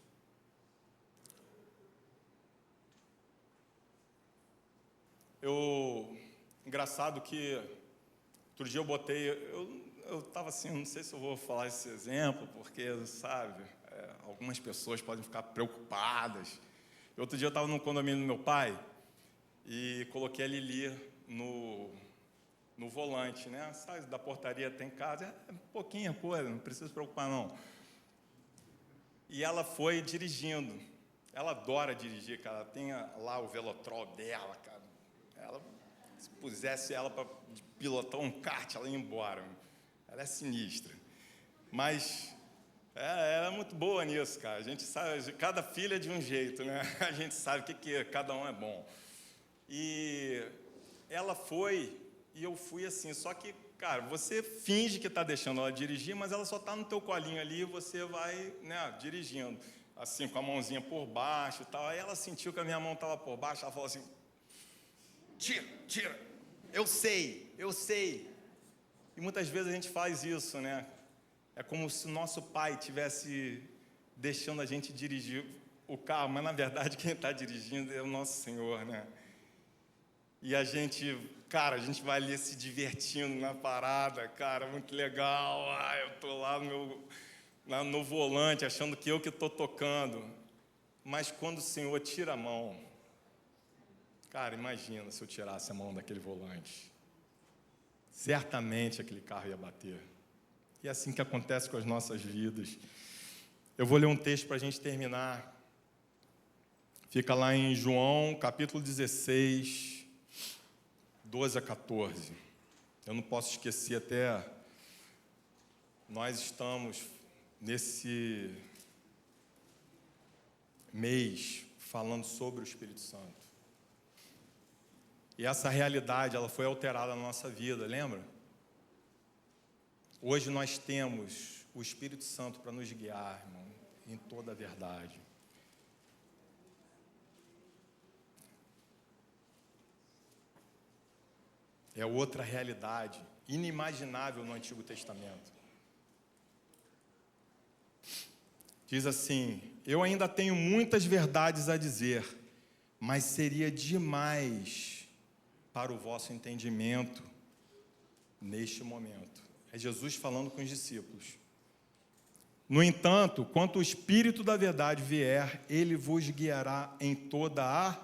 Engraçado que outro dia eu botei, eu estava assim, não sei se eu vou falar esse exemplo, porque, sabe, algumas pessoas podem ficar preocupadas. Outro dia eu estava no condomínio do meu pai e coloquei a Lili no volante, né? Sabe, da portaria até em casa, é pouquinha coisa, não precisa se preocupar não. E ela foi dirigindo. Ela adora dirigir, cara. Ela tem lá o velotrol dela, cara. Se pusesse ela para pilotar um kart, ela ia embora. Ela é sinistra. Mas ela é muito boa nisso, cara. A gente sabe, cada filha é de um jeito, né? A gente sabe o que cada um é bom. E ela foi, e eu fui assim. Só que, cara, você finge que está deixando ela dirigir, mas ela só está no teu colinho ali e você vai, né, dirigindo. Assim, com a mãozinha por baixo e tal. Aí ela sentiu que a minha mão estava por baixo, ela falou assim, tira, eu sei. E muitas vezes a gente faz isso, né? É como se o nosso pai estivesse deixando a gente dirigir o carro, mas na verdade quem está dirigindo é o nosso Senhor, né? E a gente vai ali se divertindo na parada, cara, muito legal. Eu estou lá no volante, achando que eu que estou tocando. Mas quando o Senhor tira a mão, cara, imagina se eu tirasse a mão daquele volante. Certamente aquele carro ia bater. E é assim que acontece com as nossas vidas. Eu vou ler um texto para a gente terminar. Fica lá em João, capítulo 16, 12 a 14. Eu não posso esquecer até... Nós estamos nesse mês falando sobre o Espírito Santo. E essa realidade, ela foi alterada na nossa vida, lembra? Hoje nós temos o Espírito Santo para nos guiar, irmão, em toda a verdade. É outra realidade, inimaginável no Antigo Testamento. Diz assim, eu ainda tenho muitas verdades a dizer, mas seria demais para o vosso entendimento neste momento. É Jesus falando com os discípulos. No entanto, quando o Espírito da verdade vier, ele vos guiará em toda a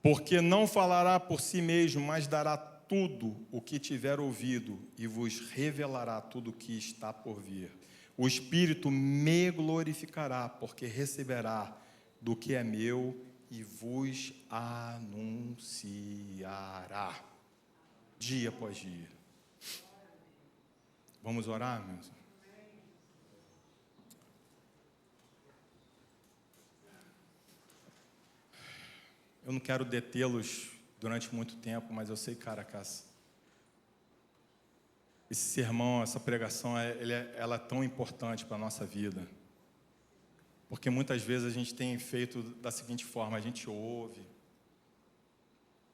Porque não falará por si mesmo, mas dará tudo o que tiver ouvido e vos revelará tudo o que está por vir. O Espírito me glorificará, porque receberá do que é meu e vos anunciará, dia após dia. Vamos orar, meus irmãos? Eu não quero detê-los durante muito tempo, mas eu sei, cara, esse sermão, essa pregação, ela é tão importante para a nossa vida. Porque muitas vezes a gente tem feito da seguinte forma: a gente ouve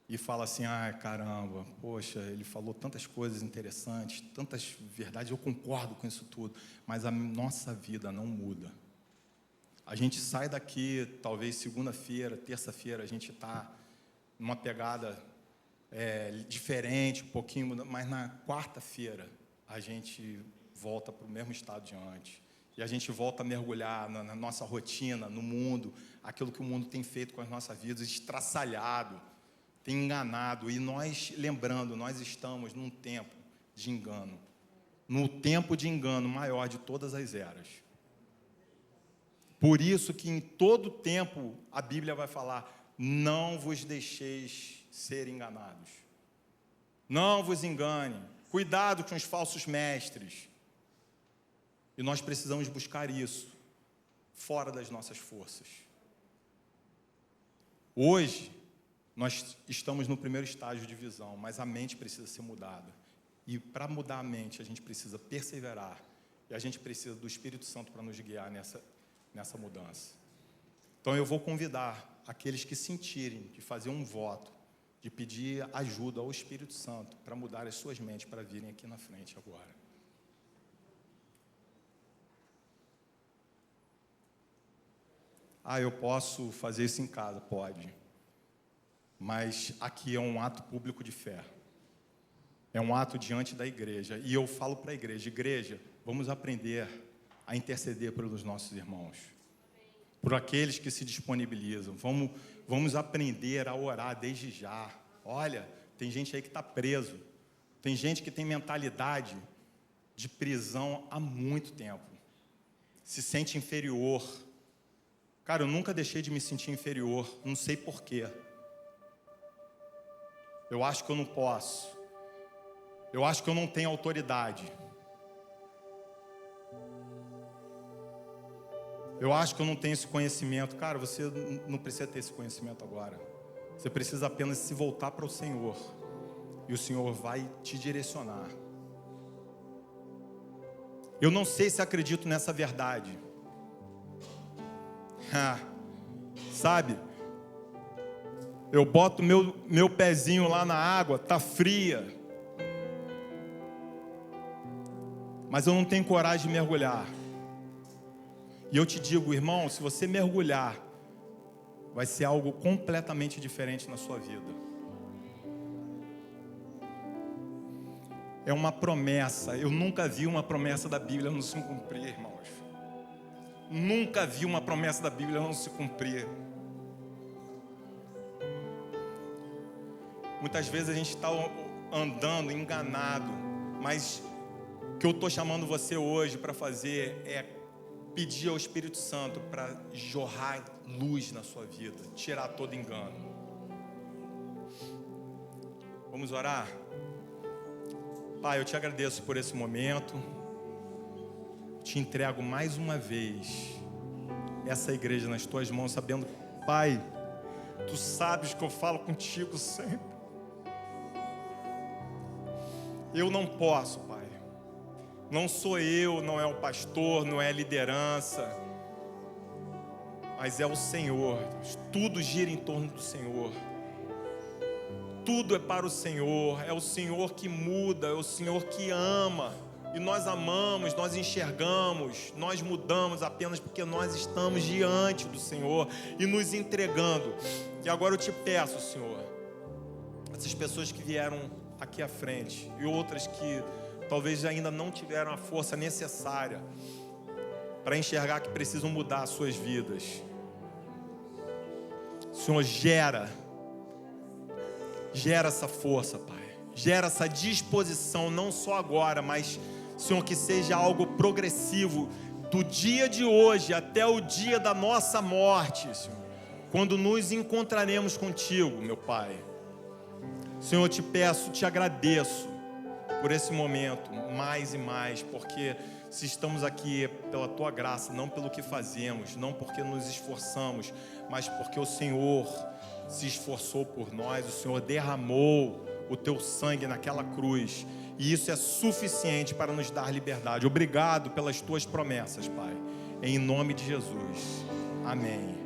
e fala assim, caramba, poxa, ele falou tantas coisas interessantes, tantas verdades, eu concordo com isso tudo, mas a nossa vida não muda. A gente sai daqui, talvez segunda-feira, terça-feira, a gente está numa pegada diferente, um pouquinho, mas na quarta-feira a gente volta para o mesmo estado de antes. E a gente volta a mergulhar na nossa rotina, no mundo, aquilo que o mundo tem feito com as nossas vidas, estraçalhado, tem enganado. E nós, lembrando, nós estamos num tempo de engano, no tempo de engano maior de todas as eras. Por isso que em todo tempo a Bíblia vai falar: não vos deixeis ser enganados. Não vos engane. Cuidado com os falsos mestres. E nós precisamos buscar isso fora das nossas forças. Hoje, nós estamos no primeiro estágio de visão, mas a mente precisa ser mudada. E para mudar a mente, a gente precisa perseverar. E a gente precisa do Espírito Santo para nos guiar nessa mudança. Então eu vou convidar aqueles que sentirem de fazer um voto, de pedir ajuda ao Espírito Santo para mudar as suas mentes, para virem aqui na frente agora. Eu posso fazer isso em casa? Pode. Mas aqui é um ato público de fé. É um ato diante da igreja. E eu falo para a igreja: igreja, vamos aprender a interceder pelos nossos irmãos, por aqueles que se disponibilizam. Vamos aprender a orar desde já. Olha, tem gente aí que está preso. Tem gente que tem mentalidade de prisão há muito tempo. Se sente inferior. Cara, eu nunca deixei de me sentir inferior. Não sei porquê. Eu acho que eu não posso. Eu acho que eu não tenho autoridade. Eu acho que eu não tenho esse conhecimento. Cara, você não precisa ter esse conhecimento agora. Você precisa apenas se voltar para o Senhor. E o Senhor vai te direcionar. Eu não sei se acredito nessa verdade. Sabe? Eu boto meu pezinho lá na água, tá fria. Mas eu não tenho coragem de mergulhar. E eu te digo, irmão, se você mergulhar, vai ser algo completamente diferente na sua vida. É uma promessa. Eu nunca vi uma promessa da Bíblia não se cumprir, irmãos. Nunca vi uma promessa da Bíblia não se cumprir. Muitas vezes a gente está andando enganado, mas o que eu estou chamando você hoje para fazer é pedir ao Espírito Santo para jorrar luz na sua vida, tirar todo engano. Vamos orar? Pai, eu te agradeço por esse momento. Te entrego mais uma vez essa igreja nas tuas mãos, sabendo, Pai, tu sabes que eu falo contigo sempre. Eu não posso, Pai. Não sou eu, não é o pastor, não é a liderança, mas é o Senhor. Tudo gira em torno do Senhor. Tudo é para o Senhor. É o Senhor que muda, é o Senhor que ama. E nós amamos, nós enxergamos, nós mudamos apenas porque nós estamos diante do Senhor e nos entregando. E agora eu te peço, Senhor, essas pessoas que vieram aqui à frente e outras que talvez ainda não tiveram a força necessária para enxergar que precisam mudar as suas vidas. Senhor, gera Gera essa força, Pai. Gera essa disposição, não só agora, mas, Senhor, que seja algo progressivo, do dia de hoje até o dia da nossa morte, Senhor, quando nos encontraremos contigo, meu Pai. Senhor, eu te peço, te agradeço por esse momento, mais e mais, porque se estamos aqui pela Tua graça, não pelo que fazemos, não porque nos esforçamos, mas porque o Senhor se esforçou por nós, o Senhor derramou o Teu sangue naquela cruz, e isso é suficiente para nos dar liberdade. Obrigado pelas Tuas promessas, Pai, em nome de Jesus, amém.